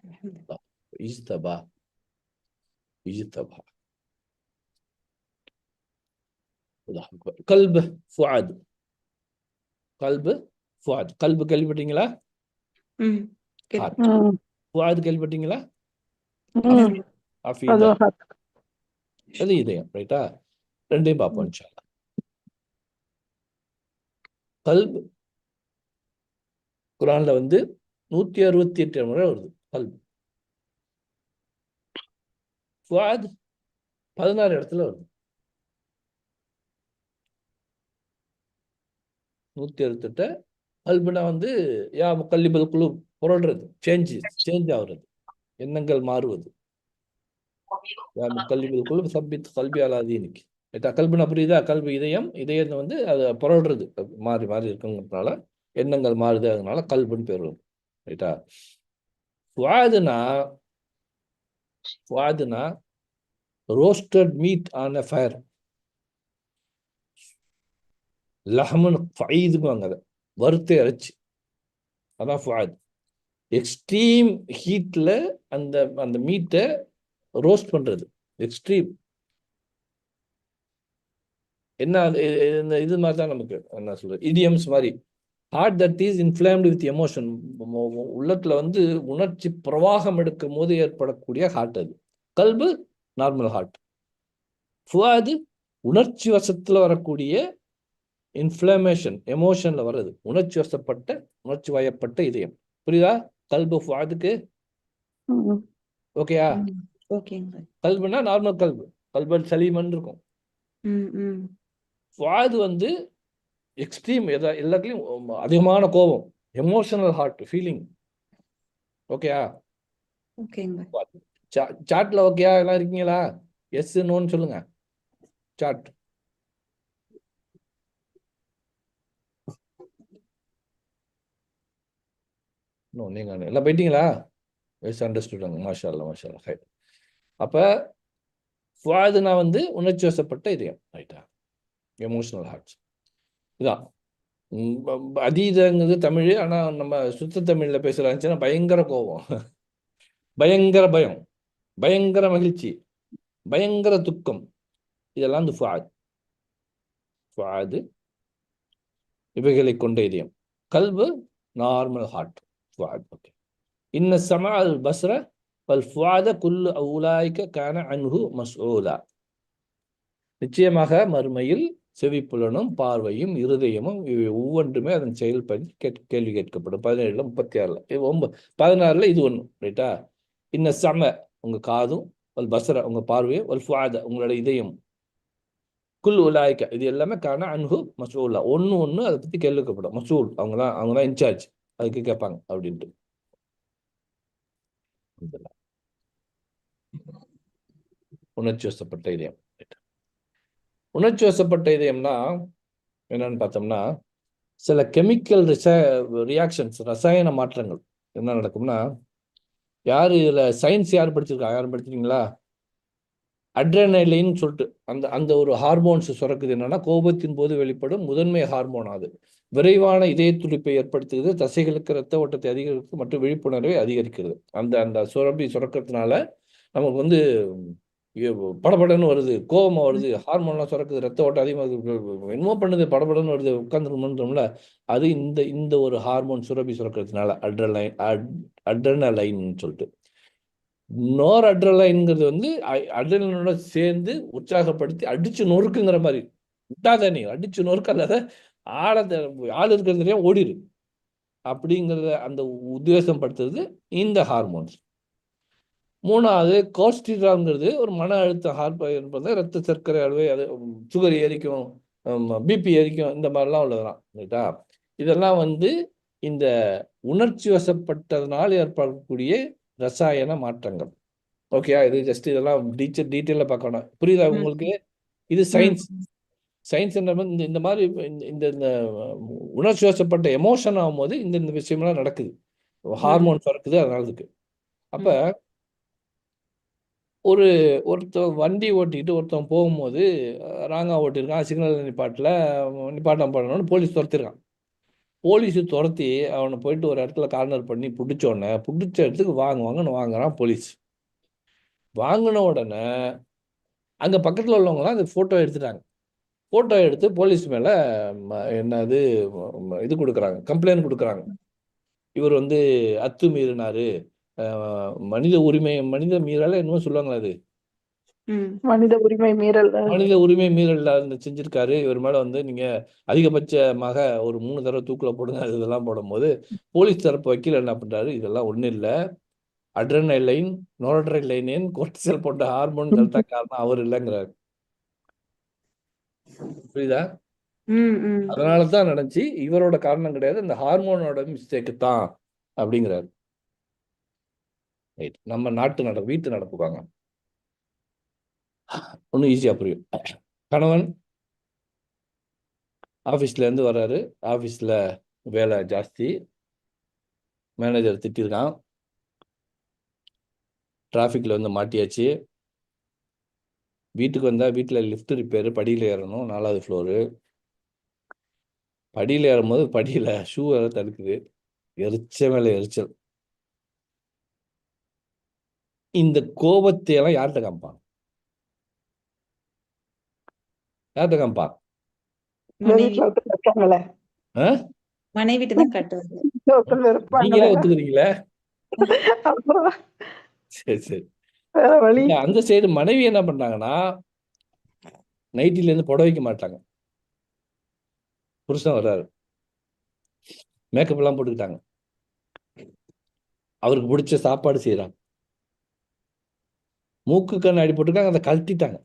அல்ஹம்துலில்லாஹ். இஜ்தபா இஜ்தபா. அல்லாஹ் அக்பர். கல்பு ஃபுஆத். கல்பு ஃபுஆத். கல்பு கேள்விப்பட்டீங்களா? ம். ஹார்ட். கேள்வி. ஃபுஆத் கேள்விப்பட்டீங்களா? அது அஃபீதா. ஹக். அது இதயம். ரைட்டா? ரெண்டையும் பார்ப்போம் இன்ஷா அல்லாஹ். கல்ப் குரான்ல 168 முறை வருது. கல்ப். ஃபுஆத் 16 இடத்துல வருது. 168. கல்புனா யா முகல்லிபல் குலூப், புரள்றது, சேஞ்ச் ஆகுறது, எண்ணங்கள் மாறுவது. யா முகல்லிபல் குலூப் சப்பித் கல்பி அலா தீனிக். ரைட்டா? கல்புனா புரியுதா? கல்பு இதயம். இதயம் அது புரள்றது, மாறி மாறி இருக்குங்கிறதுனால எண்ணங்கள் மாறுது, அதனால கல்புன்னு பேர் வருது. ரைட்டா? ஃபுஆதுனா roasted meat on a fire. லஹமுன் ஃபஈதுங்குவாங்க, அதை வறுத்து இறைச்சி. அதான் ஃபுஆத். எக்ஸ்ட்ரீம் ஹீட்ல அந்த அந்த மீட்டை ரோஸ்ட் பண்றது. எக்ஸ்ட்ரீம் என்ன இது மாதிரி தான் நமக்கு என்ன சொல்றது, இடியம்ஸ் மாதிரி. Heart that is inflamed with emotion. உள்ளத்துல உணர்ச்சி பிரவாகம் எடுக்கும் போது ஏற்படக்கூடிய ஹார்ட் அது. கல்பு நார்மல் ஹார்ட். ஃபுஆது உணர்ச்சி வசத்துல வரக்கூடிய இன்ஃப்ளமேஷன், எமோஷன்ல வர்றது, உணர்ச்சி வயப்பட்ட இதயம். புரியுதா? கல்பு ஃபுஆதுக்கு ஓகேயா? ஓகேங்க பாய். கல்புனா நார்மல் கல்பு, கல்பல் சலீமன் இருக்கும். ஃபுஆது எக்ஸ்ட்ரீம், எல்லாத்துலயும் அதிகமான கோபம், எமோஷனல் ஹார்ட், ஃபீலிங். ஓகேயா? ஓகேங்க பாய். சாட்ல ஓகேயா? எல்லாம் இருக்கீங்களா? எஸ் நோன்னு சொல்லுங்க. சாட். நோ, நீங்க எல்லாம் போயிட்டீங்களா? எஸ் அண்டர்ஸ்டுடாங்க. மாஷா அல்லாஹ், மாஷா அல்லாஹ். ஹைர். அப்ப ஃபுஆதுனா உணர்ச்சி வசப்பட்ட இதயம். ரைட்டா? Emotional hearts. இதான் அதீதங்கிறது தமிழ். ஆனா நம்ம சுத்த தமிழ்ல பேசுறாச்சுன்னா பயங்கர கோபம், பயங்கர பயம், பயங்கர மகிழ்ச்சி, பயங்கர துக்கம், இதெல்லாம் ஃபுஆது இவைகளை கொண்ட இதயம். கல்பு நார்மல் ஹார்ட். ஃபுஆத். ஓகே. இன்ன ஸமஅ அல் பஸ்ர வல் ஃபுஆத குல்லு உலாயிக கான அன்ஹு மஸ்ஊலா. நிச்சயமாக மறுமையில் செவிப்புலனும் பார்வையும் இருதயமும் இவை ஒவ்வொன்றுமே அதன் செயல்படி கேள்வி கேட்கப்படும். 17ல 36ல 16ல இது ஒன்று. ரைட்டா? இன்ன ஸமஅ உங்க காதும், வல் பஸ்ர உங்க பார்வையும், வல் ஃபுஆத உங்களோட இதயம், குல் உலாய்க்க இது எல்லாமே கான அன்ஹு மஸ்ஊலா, ஒன்று அதை பற்றி கேள்விக்கப்படும். மஸ்ஊல் அவங்க தான் இன்சார்ஜ், அதுக்கு கேட்பாங்க அப்படின்ட்டு. உணர்ச்சி வசப்பட்ட இதயம். உணர்ச்சி வசப்பட்ட இதயம்னா என்னன்னு பார்த்தோம்னா, சில கெமிக்கல் ரியாக்ஷன்ஸ், ரசாயன மாற்றங்கள் என்ன நடக்கும்னா, சயின்ஸ் யார் படிச்சிருக்கா? யாரும் படிச்சிருக்கீங்களா? அட்ரெனலின் சொல்லிட்டு அந்த அந்த ஒரு ஹார்மோன்ஸ் சுரக்குது. என்னன்னா, கோபத்தின் போது வெளிப்படும் முதன்மை ஹார்மோன் அது. விரைவான இதய துடிப்பை ஏற்படுத்துகிறது, தசைகளுக்கு ரத்த ஓட்டத்தை அதிகரிக்கிறது மற்றும் விழிப்புணர்வை அதிகரிக்கிறது. அந்த அந்த சுரக்கிறதுனால நமக்கு வந்து படபடன்னு வருது, கோபமா வருது, ஹார்மோன்லாம் சுரக்குது, ரத்த ஓட்டம் அதிகமாக என்னமோ பண்ணுது, படபடன்னு வருது, உட்காந்துருக்கோம்ல. அது இந்த இந்த ஒரு ஹார்மோன் சுரக்கிறதுனால அட்ரெனலைன் சொல்லிட்டு. நோர் அட்ரலைன்ங்கிறது வந்து அட்ரலினோட சேர்ந்து உற்சாகப்படுத்தி அடிச்சு நொறுக்குங்கிற மாதிரி. விட்டாத நீ அடிச்சு நொறுக்காத, ஆள் இருக்கிறதுலயே ஓடிடு அப்படிங்கிறத அந்த உத்வேசம் படுத்துறது இந்த ஹார்மோன்ஸ். மூணாவது கோர்டிசால்ங்கிறது ஒரு மன அழுத்த ஹார்மோன் என்பது ரத்த சர்க்கரை அளவு, அது சுகர் ஏறிக்கும், பிபி ஏறிக்கும், இந்த மாதிரிலாம் உள்ளதெல்லாம் ரைட்டா. இதெல்லாம் வந்து இந்த உணர்ச்சி வசப்பட்டதனால் ஏற்படக்கூடிய ரசாயன மாற்றங்கள். ஓகேயா? இது ஜஸ்ட் இதெல்லாம் டீட்டெயில பார்க்கணும். புரியுதா உங்களுக்கு? இது சயின்ஸ். சயின்ஸ் இந்த மாதிரி இந்த இந்த உணர்ச்சி வசப்பட்ட எமோஷன் ஆகும்போது இந்த விஷயம்லாம் நடக்குது. ஹார்மோன் சுரக்குது, அதனால இருக்கு. அப்ப ஒருத்தன் வண்டி ஓட்டிக்கிட்டு ஒருத்தன் போகும்போது ராங்கா ஓட்டிருக்கான், சிக்னல் நிப்பாட்டம் பண்ணணும்னு போலீஸ் துரத்திருக்கான். போலீஸ் துரத்தி அவனை போயிட்டு ஒரு இடத்துல கார்னர் பண்ணி பிடிச்ச இடத்துக்கு வாங்குன்னு வாங்குறான் போலீஸ். வாங்கின உடனே அங்க பக்கத்துல உள்ளவங்க தான் அந்த போட்டோ எடுத்துட்டாங்க. போட்டோ எடுத்து போலீஸ் மேல என்னது இது கொடுக்குறாங்க, கம்ப்ளைண்ட் கொடுக்குறாங்க. இவர் வந்து அத்துமீறினாரு, மனித மீறல என்னமோ சொல்லுவாங்களா, அது மனித உரிமை மீறல் செஞ்சிருக்காரு. இவர் மேல வந்து நீங்க அதிகபட்சமாக ஒரு 3 தடவை தூக்குல போடுங்க, இதெல்லாம் போடும்போது போலீஸ் தரப்பு வக்கீல் என்ன பண்றாரு, இதெல்லாம் ஒண்ணு இல்ல, அட்ரெனலைன், நோரட்ரெனலைன், கோர்டிசால் போட்ட ஹார்மோன்கள் தான் காரணம், அவர் இல்லைங்கிறாரு. புரியுதா? அதனாலதான் நடந்துச்சு, இவரோட காரணம் கிடையாது, இந்த ஹார்மோனோட மிஸ்டேக்கு தான் அப்படிங்கிறாரு. நம்ம நாட்டு வீட்டு நடப்புக்காங்க ஒன்னும் ஈஸியா புரியும். கணவன் ஆஃபீஸ்ல இருந்து வர்றாரு, ஆஃபீஸ்ல வேலை ஜாஸ்தி, மேனேஜர் திட்டிருக்கான், டிராஃபிக்ல வந்து மாட்டியாச்சு. வீட்டுக்கு வந்தா வீட்டில் லிஃப்ட் ரிப்பேர், படியில் ஏறணும், 4வது ஃப்ளோரு. படியில் ஏறும்போது படியில் ஷூ வேற தடுக்குது, மேலே எரிச்சல். இந்த கோபத்தை எல்லாம் யார்கிட்ட காமிப்பான்? மனைவிட்டு தான் கட்டுவாங்க. நீங்களே ஒத்துக்கிறீங்களா? சரி சரி. அந்த சைடு மனைவி என்ன பண்றாங்கன்னா, நைட்டில இருந்து புடவைக்க மாட்டாங்க. புருஷன் வர்றாரு, மேக்கப் எல்லாம் போட்டுக்கிட்டாங்க, அவருக்கு பிடிச்ச சாப்பாடு செய்யறாங்க, மூக்கு கண்ணாடி போட்டுருக்காங்க, அதை கழட்டிட்டாங்க.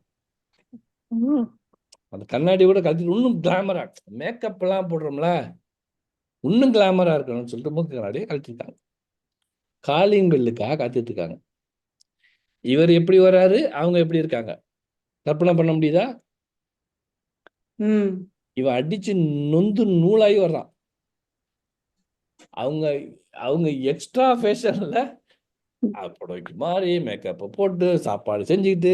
அந்த கண்ணாடி கூட கழட்டிட்டு இன்னும் கிளாமரா, மேக்கப் எல்லாம் போடுறோம்ல, இன்னும் கிளாமரா இருக்கணும்னு சொல்லிட்டு மூக்கு கண்ணாடியை கழட்டிட்டாங்க. காலிங் பெல்லுக்காக காத்துட்டு இருக்காங்க. இவர் எப்படி வர்றாரு, அவங்க எப்படி இருக்காங்க, கற்பனை பண்ண முடியுதா? இவன் அடிச்சு நொந்து நூலாகி வர்றான். அவங்க அவங்க எக்ஸ்ட்ரா ஃபேஷன்ல புடவைக்கு மாறி மேக்கப்பை போட்டு சாப்பாடு செஞ்சுக்கிட்டு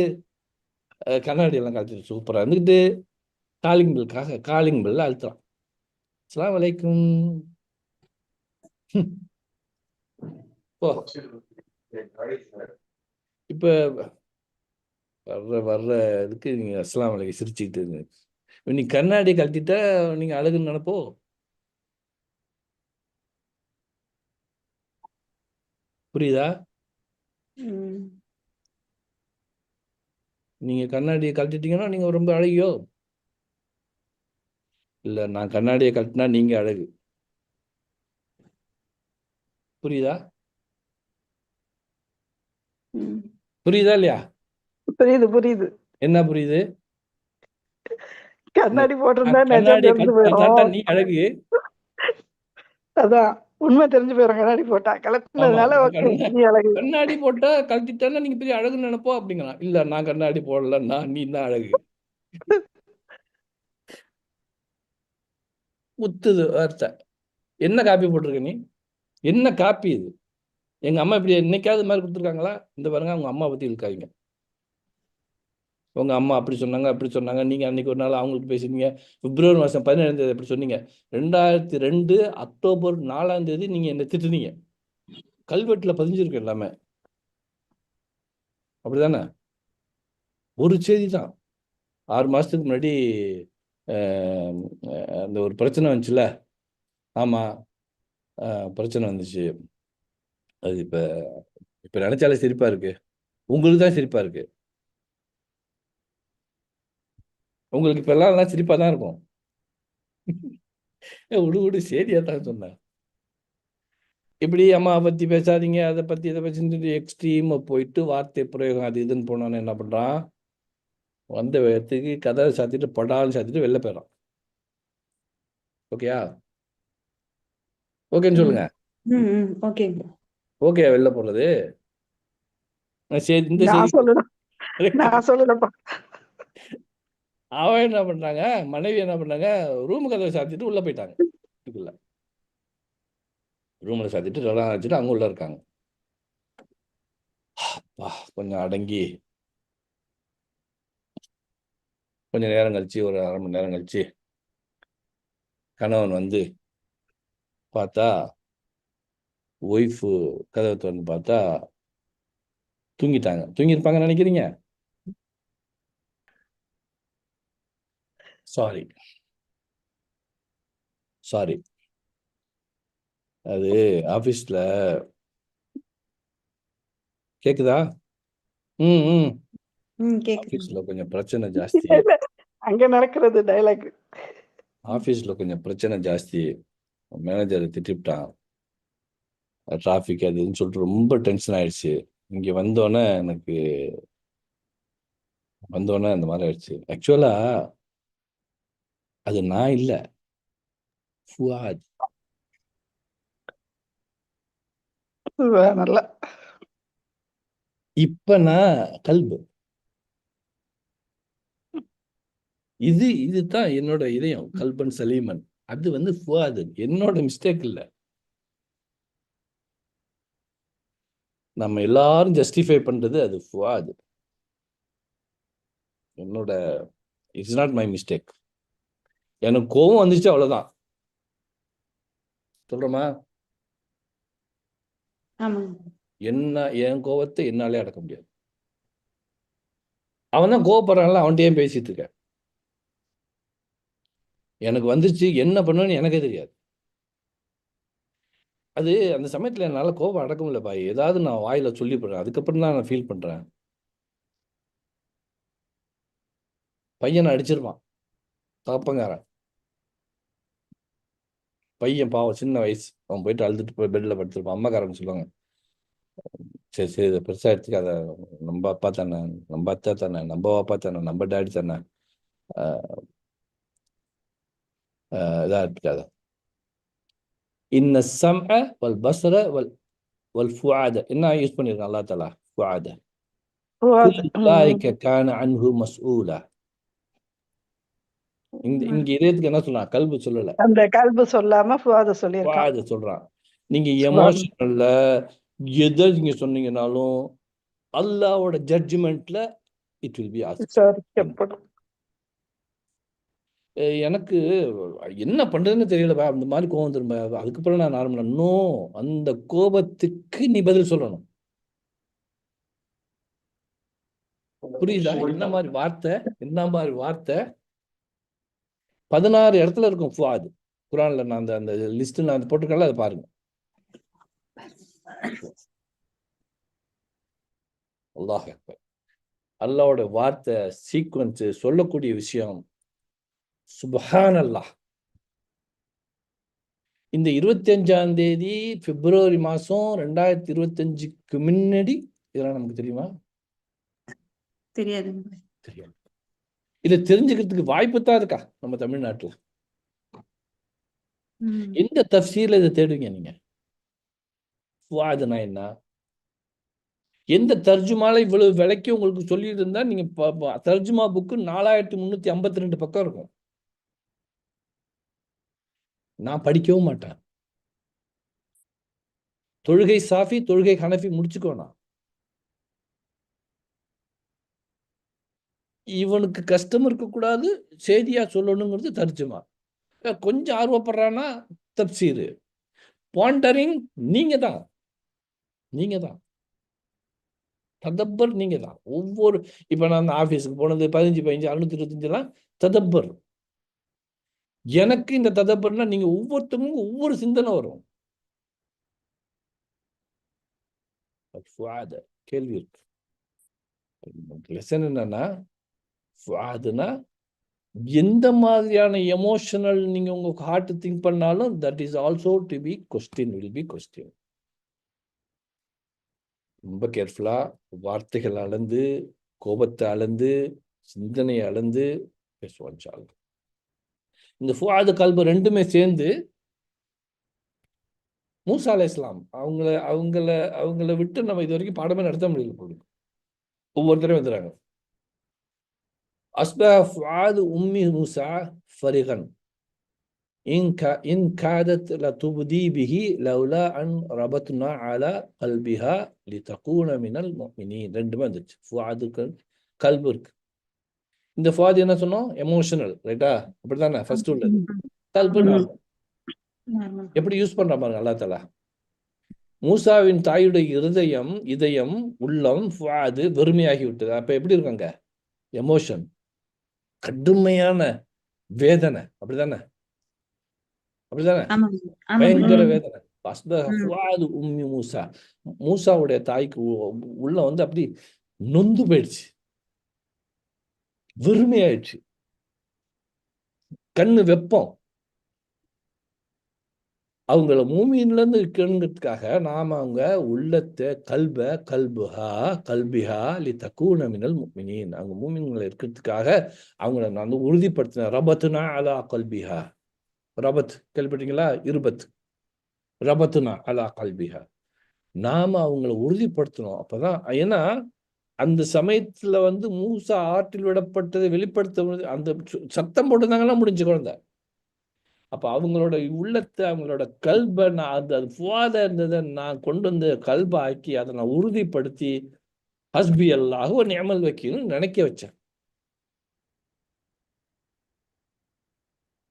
கண்ணாடி எல்லாம் கழிச்சிட்டு சூப்பரா இருந்துக்கிட்டு காலிங் பெல் அழுத்துறான். அஸ்ஸலாமு அலைக்கும். இப்ப வர்ற இதுக்கு நீங்க அஸ்ஸலாமு அலைக்கும் சிரிச்சுக்கிட்டு நீ கண்ணாடி கழட்டிட்ட, நீங்க அழகுன்னு நினைப்போ? புரியுதா? நீங்க கண்ணாடியை கழட்டிட்டீங்கன்னா நீங்க ரொம்ப அழகியோ? இல்ல, நான் கண்ணாடியை கழட்டினா நீங்க அழகு. புரியுதா? புரியுதா இல்லையா? புரியுது. என்ன புரியுது? கண்ணாடி போட்டிருந்தா நீ அழகு. அதான் உண்மை தெரிஞ்சு போயிடும். கண்ணாடி போட்டா கலட்டினதுனால கண்ணாடி போட்டா கழட்டிட்டா நீங்க பெரிய அழகுன்னு நினைப்போம் அப்படிங்கிறான். இல்ல, நான் கண்ணாடி போடலன்னா நீ தான் அழகு. குத்துது வார்த்தை. என்ன காப்பி போட்டிருக்க நீ? என்ன காப்பி இது? எங்க அம்மா இப்படி என்னைக்காவது மாதிரி கொடுத்துருக்காங்களா? இந்த பாருங்க, அவங்க அம்மா பத்தி இருக்காங்க. உங்க அம்மா அப்படி சொன்னாங்க, அப்படி சொன்னாங்க. நீங்க அன்னைக்கு ஒரு நாள் அவங்களுக்கு பேசுனீங்க. பிப்ரவரி மாதம் 17 அப்படி சொன்னீங்க. 2002 அக்டோபர் 4 நீங்க என்ன திட்டுனீங்க. கல்வெட்டுல பதிஞ்சிருக்கு எல்லாமே. அப்படிதானே? ஒரு செய்தி தான். 6 மாசத்துக்கு முன்னாடி அந்த ஒரு பிரச்சனை வந்துச்சுல. ஆமா, பிரச்சனை வந்துச்சு. அது இப்ப நினைச்சாலே சிரிப்பா இருக்கு. உங்களுக்கு தான் சிரிப்பா இருக்கு. உங்களுக்கு இப்ப எல்லாம் சிரிப்பா தான் இருக்கும். விடு சரியா தான் சொன்னேன். இப்படி அம்மா பத்தி பேசாதீங்க, அதை பத்தி இதை பத்தி எக்ஸ்ட்ரீமா போயிட்டு வார்த்தை பிரயோகம் அது இதுன்னு போனோன்னு என்ன பண்றான்? வந்த இடத்துக்கு கதவை சாத்திட்டு படாலும் சாத்திட்டு வெளில போயிடறான். ஓகேயா? ஓகேன்னு சொல்லுங்க. ஓகே. ஓகே வெளில போறது. சரி, இந்த நான் செய்தி சொல்லலப்பா. அவன் என்ன பண்றாங்க, மனைவி என்ன பண்ணாங்க, ரூம் கதவை சாத்திட்டு உள்ள போயிட்டாங்க. இதுக்குள்ள ரூம்ல சாத்திட்டு ரெல்லாம் வச்சுட்டு அங்க உள்ள இருக்காங்க. கொஞ்சம் அடங்கி கொஞ்சம் நேரம் கழிச்சு, ஒரு 1/2 மணி நேரம் கழிச்சு கணவன் வந்து பார்த்தா, ஒய்ஃபு கதவை திறந்து பார்த்தா தூங்கிட்டாங்க. தூங்கியிருப்பாங்கன்னு நினைக்கிறீங்க? சாரி, அது ஆபீஸ்ல கேக்குதா? ஆபீஸ்ல கொஞ்சம் பிரச்சனை ஜாஸ்தி. அங்க நடக்கிறது டைலாக். ஆபீஸ்ல கொஞ்சம் பிரச்சனை ஜாஸ்தி. மேனேஜரை திட்டிவிட்டான். டிராஃபிக் அதுன்னு சொல்லிட்டு ரொம்ப டென்ஷன் ஆயிடுச்சு. இங்க வந்தோடனே அந்த மாதிரி ஆயிடுச்சு. ஆக்சுவலா அது நான் இல்ல, ஃபுவாத். நல்லா. இப்ப நான் கல்பு. இதுதான் என்னோட இதயம், கல்பன் சலீமன். அது வந்து ஃபுவாது. என்னோட மிஸ்டேக் இல்ல. நம்ம எல்லாரும் ஜஸ்டிஃபை பண்றது அது ஃபுவாது. என்னோட இட்ஸ் நாட் மை மிஸ்டேக். எனக்கு கோவம் வந்துச்சு, அவ்வளவுதான். சொல்றோமா? என் கோவத்தை என்னாலே அடக்க முடியாது. அவன் தான் கோவப்படுறான்ல, அவன்கிட்ட ஏன் பேசிட்டு இருக்க? எனக்கு வந்துச்சு, என்ன பண்ணுன்னு எனக்கே தெரியாது. அது அந்த சமயத்துல என்னால கோபம் அடக்க முடியல பாய். ஏதாவது நான் வாயில சொல்லி போடுறேன், அதுக்கப்புறம் தான் நான் ஃபீல் பண்றேன். பையனை அடிச்சிருப்பான் தப்பங்காரன். பையன் பாவம், சின்ன வயசு. அவன் போயிட்டு அழுதுட்டு போய் பெட்ல படுத்திருப்பான். அம்மாக்காரன் சொல்லுவாங்க, சரி சரி இதை பெருசா எடுத்துக்காத, நம்ம அப்பா தானே, நம்ம அத்தா தானே, நம்ம அப்பா தானே, நம்ம டேடி தானே, இதா எடுத்துக்காத. இன்ன சம்அ வல் பஸ்ர வல் ஃபுஆத என்ன யூஸ் பண்ணிருக்கான் அல்லாஹ் தஆலா? ஃபுஆத. குல் உலாயிக கான அன்ஹு மஸ்ஊலா. இங்க இதயத்துக்கு என்ன சொல்றான்? கல்பு சொல்லல, அந்த கல்பு சொல்லாம ஃபுவாத சொல்லியிருக்கான். ஃபுஆத சொல்றான். நீங்க எமோஷனல்ல எதை நீங்க சொன்னீங்கனாலும் அல்லாஹ்வோட ஜட்ஜ்மெண்ட்ல இட் வில் பி விசாரிக்கப்படும். எனக்கு என்ன பண்றதுன்னு தெரியலப்பா. அந்த மாதிரி கோபம் திரும்ப. அதுக்கப்புறம் நான் நார்மலா நோ, அந்த கோபத்துக்கு நீ பதில் சொல்லணும். புரியுதா? என்ன மாதிரி வார்த்தை? 16 இடத்துல இருக்கும் ஃபுஆத். குர்ஆன்ல நான் அந்த லிஸ்ட் நான் போட்டுருக்கேன்ல, அதை பாருங்க. அல்லாஹ் அக்பர். அல்லாஹ்வோட வார்த்தை சீக்வன்ஸ், சொல்லக்கூடிய விஷயம் சுப்ஹானல்லாஹ். இந்த 25ஆம் தேதி பிப்ரவரி மாசம் 2025க்கு முன்னாடி இதெல்லாம் நமக்கு தெரியுமா? தெரியாது. இதை தெரிஞ்சுக்கிறதுக்கு வாய்ப்பு தான் இருக்கா நம்ம தமிழ்நாட்டுல? எந்த தஃப்சீர்ல இதை தேடுவீங்க நீங்க? ஃபுஆதுனா என்ன? எந்த தர்ஜுமால இவ்வளவு விலைக்கு உங்களுக்கு சொல்லிட்டு இருந்தா நீங்க தர்ஜுமா புக்கு 4352 பக்கம் இருக்கும். நான் படிக்கவும் மாட்டேன். தொழுகை சாஃபி, தொழுகை ஹனஃபி முடிச்சுக்கோனா. இவனுக்கு கஷ்டம் இருக்கக்கூடாது, செய்தியா சொல்லணுங்கிறது தர்ஜுமா. கொஞ்சம் ஆர்வப்படுறான்னா தப்சீரு. பாண்டரிங் நீங்க தான், நீங்க தான். ததப்பர் நீங்க தான். ஒவ்வொரு இப்ப நான் ஆபீஸுக்கு போனது 15 625 ததப்பர். எனக்கு இந்த ததப்பர்னா நீங்க ஒவ்வொருத்தவங்க ஒவ்வொரு சிந்தனை வரும். கேள்வி இருக்கு. லெசன் என்னன்னா, எந்த மாதிரியான எமோஷனல் நீங்க உங்க ஹார்ட் திங்க் பண்ணாலும் that is also to be question, will be question. ரொம்ப கேர்ஃபுல்லா வார்த்தைகள் அளந்து, கோபத்தை அளந்து, சிந்தனையை அளந்து பேசுவான். இந்த ஃபுஆது கல்பு ரெண்டுமே சேர்ந்து மூசா அலைஹிஸ்ஸலாம் அவங்கள விட்டு நம்ம இது வரைக்கும் பாடமே நடத்த முடியல போல. ஒவ்வொருத்தரும் வந்துறாங்க. அஸ்பஹ ஃபுஆது உம்மி மூசா ஃபரிகன் இன் காதத் லதுப்தி பிஹி லவ்லா அன் ரபத்னா அலா கல்பிஹா லிதகூன மினல் முஃமினீன். ரெண்டுமே வந்துச்சு. ஃபுஆது கல்பு இருக்கு. இந்த ஃபுஆது என்ன சொன்னோம்? எமோஷனல், ரைட்டா? அப்படிதானே ஃபர்ஸ்ட் உள்ளது. கல்பு எப்படி யூஸ் பண்ற பாருங்க அல்லாஹ் தஆலா. மூசாவின் தாயுடைய இதயம், உள்ளம், ஃபுஆது வெறுமையாகி விட்டது. அப்ப எப்படி இருக்காங்க? எமோஷன், கடுமையான வேதனை. அப்படிதானே? அப்படிதானே? பயங்கர வேதனை. ஃபுஆது உம்மி மூசா, மூசாவுடைய தாய்க்கு உள்ள வந்து அப்படி நொந்து போயிடுச்சு, வெறுமையாயிடுச்சு, கண்ணு வெப்பம். அவங்கள மூமின்ல இருந்து இருக்கணுங்கிறதுக்காக நாம அவங்க உள்ளத்தை கல்பிஹா லிதகூன மினல் முஃமினீன், அவங்க மூமின்களை இருக்கிறதுக்காக அவங்கள நான் உறுதிப்படுத்தினேன். ரபத்னா அலா கல்பிஹா. ரபத் கேள்விப்பட்டீங்களா? இருபத். ரபத்னா அலா கல்பிஹா. நாம அவங்கள உறுதிப்படுத்தணும். அப்பதான், ஏன்னா அந்த சமயத்துல வந்து மூசா ஆற்றில் விடப்பட்டதை வெளிப்படுத்த அந்த சத்தம் போட்டுருந்தாங்கன்னா முடிஞ்ச குழந்தை. அப்ப அவங்களோட உள்ளத்தை, அவங்களோட கல்பை நான் அது ஃபுஆதா இருந்ததை நான் கொண்டு வந்து கல்பை ஆக்கி அதை நான் உறுதிப்படுத்தி ஹஸ்பி அல்லாஹ் வ நிஅமல் வக்கீல்னு நினைக்க வச்சேன்.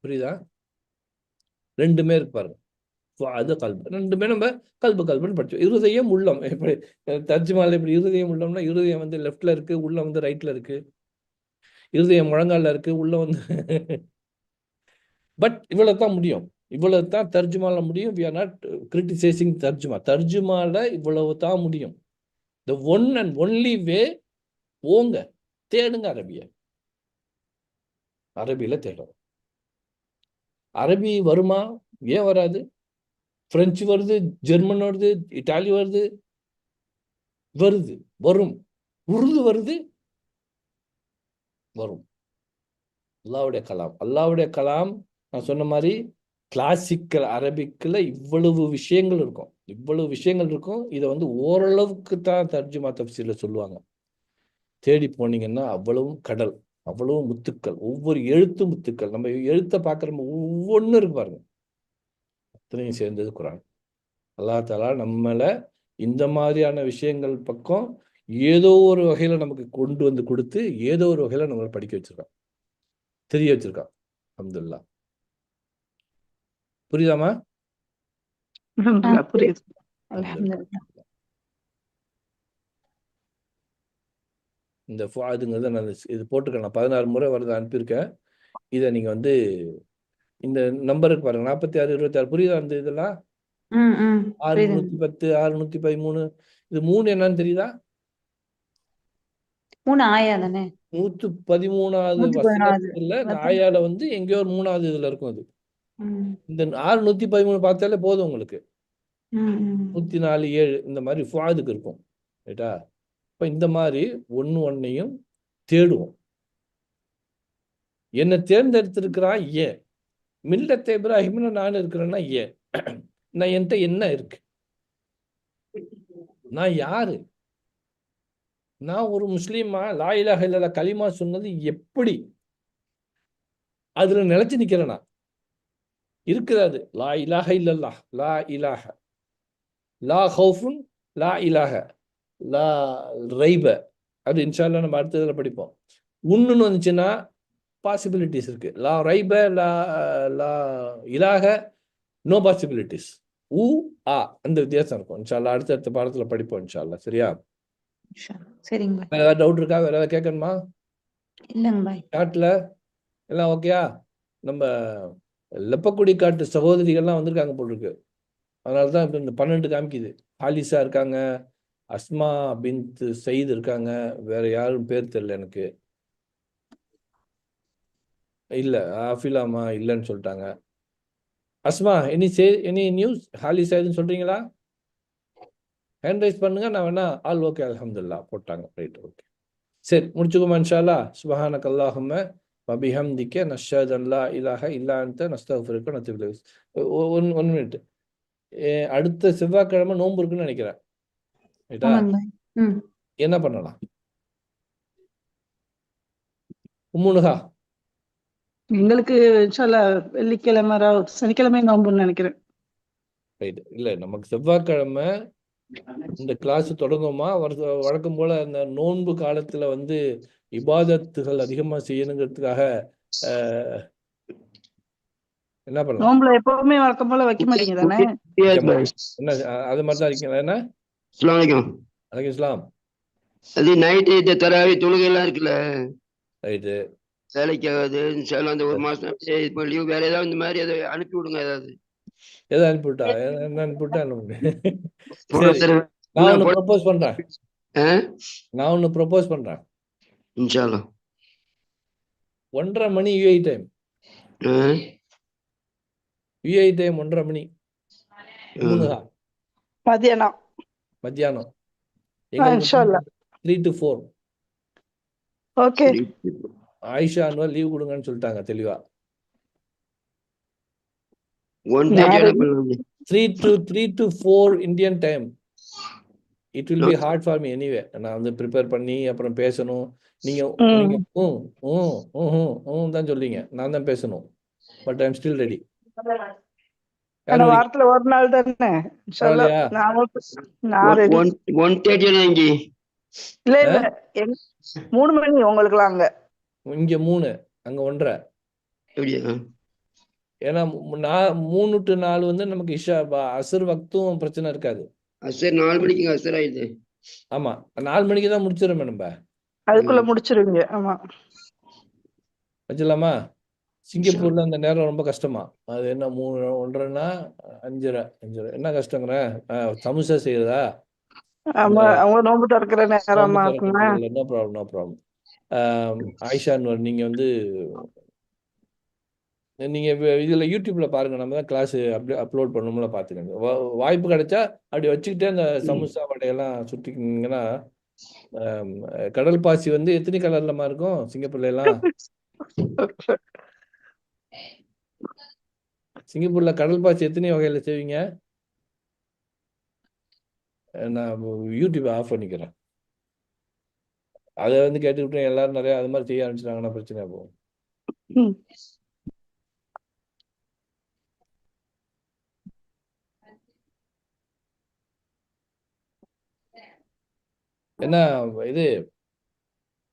புரியுதா? ரெண்டுமே இருக்கு பாருங்க. ஃபுஆது கல்பு ரெண்டுமே நம்ம கல்புன்னு படிச்சோம். இருதயம் உள்ளம். எப்படி தர்ஜுமால எப்படி இருதயம் உள்ளம்னா, இருதயம் வந்து லெஃப்ட்ல இருக்கு, உள்ளம் வந்து ரைட்ல இருக்கு. இருதயம் முழங்கால இருக்கு, உள்ளம் வந்து பட் இவ்வளவு தான் முடியும். இவ்வளவு தான் தர்ஜுமால முடியும். we are not criticizing தர்ஜுமால இவ்வளவு தான் முடியும். the one and only way, போங்க தேடுங்க அரபியில தேடும். அரபி வருமா? ஏன் வராது? பிரெஞ்சு வருது, ஜெர்மன் வருது, இட்டாலி வருது, வரும். உருது வருது, வரும். அல்லாஹ்வுடைய கலாம் நான் சொன்ன மாதிரி கிளாசிக்கல் அரபிக்ல இவ்வளவு விஷயங்கள் இருக்கும். இதை வந்து ஓரளவுக்கு தான் தர்ஜுமா தஃப்சீர்ல சொல்லுவாங்க. தேடி போனீங்கன்னா அவ்வளவும் கடல், அவ்வளவும் முத்துக்கள், ஒவ்வொரு எழுத்து முத்துக்கள். நம்ம எழுத்தை பார்க்குற ஒவ்வொன்றும் இருக்கு பாருங்க. அத்தனையும் சேர்ந்தது குர்ஆன். அல்லாஹ் தஆலா நம்மளை இந்த மாதிரியான விஷயங்கள் பக்கம் ஏதோ ஒரு வகையில நமக்கு கொண்டு வந்து கொடுத்து, ஏதோ ஒரு வகையில நம்மளை படிக்க வச்சிருக்கான், தெரிய வச்சிருக்கான். அல்ஹம்துலில்லாஹ். புரியுதாமா? புரியுது. இந்த ஃபுஆதுங்கிறத நான் இது போட்டிருக்கேன். நான் 16 முறை வருது அனுப்பியிருக்கேன். இதை நீங்க வந்து இந்த நம்பருக்கு பாருங்க, 46 26. புரியுதா? அந்த இதெல்லாம் 610 613. இது 3 என்னன்னு தெரியுதா? 3 ஆயா தானே? 113வது வசனத்துல ஆயால வந்து எங்கேயோ ஒரு 3வது இதுல இருக்கும். அது இந்த 613 பார்த்தாலே போதும் உங்களுக்கு. 104 7 இந்த மாதிரி ஃபுஆதுக்கு இருக்கும், ரைட்டா? இப்ப இந்த மாதிரி ஒன்னையும் தேடுவோம். என்ன தேர்ந்தெடுத்திருக்கிறான் ஏன்? மில்லத் இப்ராஹிம்னு நான் இருக்கிறேன்னா ஏன்? நான் என்கிட்ட என்ன இருக்கு? நான் யாரு? நான் ஒரு முஸ்லீமா லா இலாஹ இல்லல்லாஹ் கலிமா சொன்னது எப்படி அதுல நிலைச்சு நிக்கிறேனா? இருக்கிறது. லா இலாஹ இல்லல்லாஹ், லா இலாஹ, லா ஹவுஃபுன், லா இலாஹ, லா ரைப. அது இன்ஷா அல்லாஹ் நம்ம அடுத்ததுல படிப்போம். உன்னுன்னு வந்துச்சுன்னா பாசிபிலிட்டிஸ் இருக்கு. லா ரைப, லா லா இலாஹ, நோ பாசிபிலிட்டிஸ். உ ஆ அந்த வித்தியாசம் இருக்கும். இன்ஷா அல்லாஹ் அடுத்தடுத்த பாடத்துல படிப்போம் இன்ஷா அல்லாஹ். சரியா? சரிங்க பாய். வேற ஏதாவது டவுட் இருக்கா? வேற ஏதாவது கேட்கணுமா? இல்லைங்க பாய். காட்டுல எல்லாம் ஓகேயா? நம்ம லெப்பக்குடி காட்டு சகோதரிகள்லாம் வந்திருக்காங்க போல் இருக்கு. அதனால தான் இப்போ இந்த 12 காமிக்குது. ஹாலிசா இருக்காங்க, அஸ்மா பின்த் சயீத் இருக்காங்க, வேற யாரும் பேர் தெரியல எனக்கு. இல்ல ஆஃபிலாமா இல்லைன்னு சொல்லிட்டாங்க. Asma any news? ஹாலிசா எதுன்னு சொல்றீங்களா? ஹேண்ட் ரைஸ் பண்ணுங்க, நான் வேணா ஆல் ஓகே அல்ஹம்துலில்லாஹ் போட்டாங்க. Right, okay. சரி முடிச்சுக்கோமா இன்ஷா அல்லாஹ். சுப்ஹானக அல்லாஹும்ம வபிஹம்திக நஷ்ஹது அன் லா இலாஹ இல்லா அன்த நஸ்தக்ஃபிருக வ நத்தூபு இலைக். One minute. அடுத்த செவ்வாய்க்கிழமை நோன்பு இருக்குன்னு நினைக்கிறேன். ரைட்டா? ஆமாங்க பாய். ம். என்ன பண்ணலாம்? உம்முனுஹா எங்களுக்கு இன்ஷால்லா வெள்ளிக்கிழமை சனிக்கிழமை நோம்புன்னு நினைக்கிறேன். ரைட். இல்ல நமக்கு செவ்வாய்க்கிழமை இந்த கிளாஸ் தொடங்குமா? வழக்கம் போல அந்த நோன்பு காலத்துல வந்து இபாதத்துகள் அதிகமா செய்யணுங்கிறதுக்காக என்ன பண்ணலாம்? நோம்புல எப்பவுமே வழக்கம் போல வைக்க மாட்டீங்க தானே? என்ன அது மாதிரி தான் இருக்கீங்களா? என்ன? அஸ்ஸலாமு அலைக்கும். அலைக்கும் இஸ்லாம். அது நைட்டு இந்த தராவி தொழுகை எல்லாம் இருக்குல்ல, ரைட்டு. வேலைக்கு ஆகாது. இன்ஷால்லா அந்த ஒரு மாசம் அப்படியே இப்போ லீவ் வேற ஏதாவது இந்த மாதிரி அதை அனுப்பி விடுங்க ஏதாவது. எதை அனுப்பிவிட்டா? என்ன அனுப்பிவிட்டா? சரி, புறத்தர நான் ஒன்று ப்ரப்போஸ் பண்றேன். ஆ? நான் ஒன்று ப்ரப்போஸ் பண்றேன். இன்ஷால்லா 1:30 மணி யுஏஇ டைம். ஆ? யுஏஇ டைம் 1:30 மணி. உம்முனுஹா மதியானம். மத்தியானம். எங்களுக்கு இன்ஷால்லா. 3 to 4. Okay. Ayesha Anwar leave கொடுங்கன்னு சொல்லிட்டாங்க தெளிவா. 1:30 என்ன பண்ணலாம்? 3 to 4 Indian time. It will be hard for me anyway. நான் வந்து ப்ரிப்பேர் பண்ணி அப்புறம் பேசணும். நீங்க தான் சொல்றீங்க, நான் தான் பேசணும். But I am still ready. வாரத்துல ஒரு நாள் தானே? இன்ஷால்லா. பரவாயில்லையா? நான் ரெடி. 1:30 இங்கே. இல்ல 3 மணி உங்களுக்குலாம் அங்க. இங்க 3, அங்க 1:30. எப்படியா? ஏன்னா 3 to 4 வந்து நமக்கு அசர் வக்தும் பிரச்சனை இருக்காது. அசர் 4 மணிக்கு அசர் ஆயிடுது. ஆமா 4 மணிக்கு தான் முடிச்சிடறோமே நம்ம. அதுக்குள்ள முடிச்சிருவீங்க. ஆமா. வச்சிடலாமா? சிங்கப்பூர்ல அந்த நேரம் ரொம்ப கஷ்டமா. அது என்ன 3 1:30ன்னா 5:30 என்ன கஷ்டங்கிற? சமோசா செய்யறதா? ஆமா, அவங்க நோம்பு திறக்கிற நேரமா இருக்குங்க. No problem. ஆயிஷா அன்வர் நீங்க வந்து நீங்க இதுல யூடியூப்ல பாருங்க, நம்ம தான் கிளாஸ் அப்லோட் பண்ணணும்ல, பாத்துக்கங்க. வாய்ப்பு கிடைச்சா அப்படி வச்சுக்கிட்டே அந்த சமோசா வடையெல்லாம் சுட்டிங்கன்னா. கடல் பாசி வந்து எத்தனை கலர்லமா இருக்கும் சிங்கப்பூர்ல எல்லாம்? சிங்கப்பூர்ல கடல் பாசி எத்தனை வகையில செய்வீங்க? நான் யூடியூப் ஆஃப் பண்ணிக்கிறேன். அதை வந்து கேட்டுக்கிட்டு எல்லாரும் நிறைய அது மாதிரி செய்ய ஆரம்பிச்சிட்டாங்கன்னா பிரச்சனை போகும். என்ன இது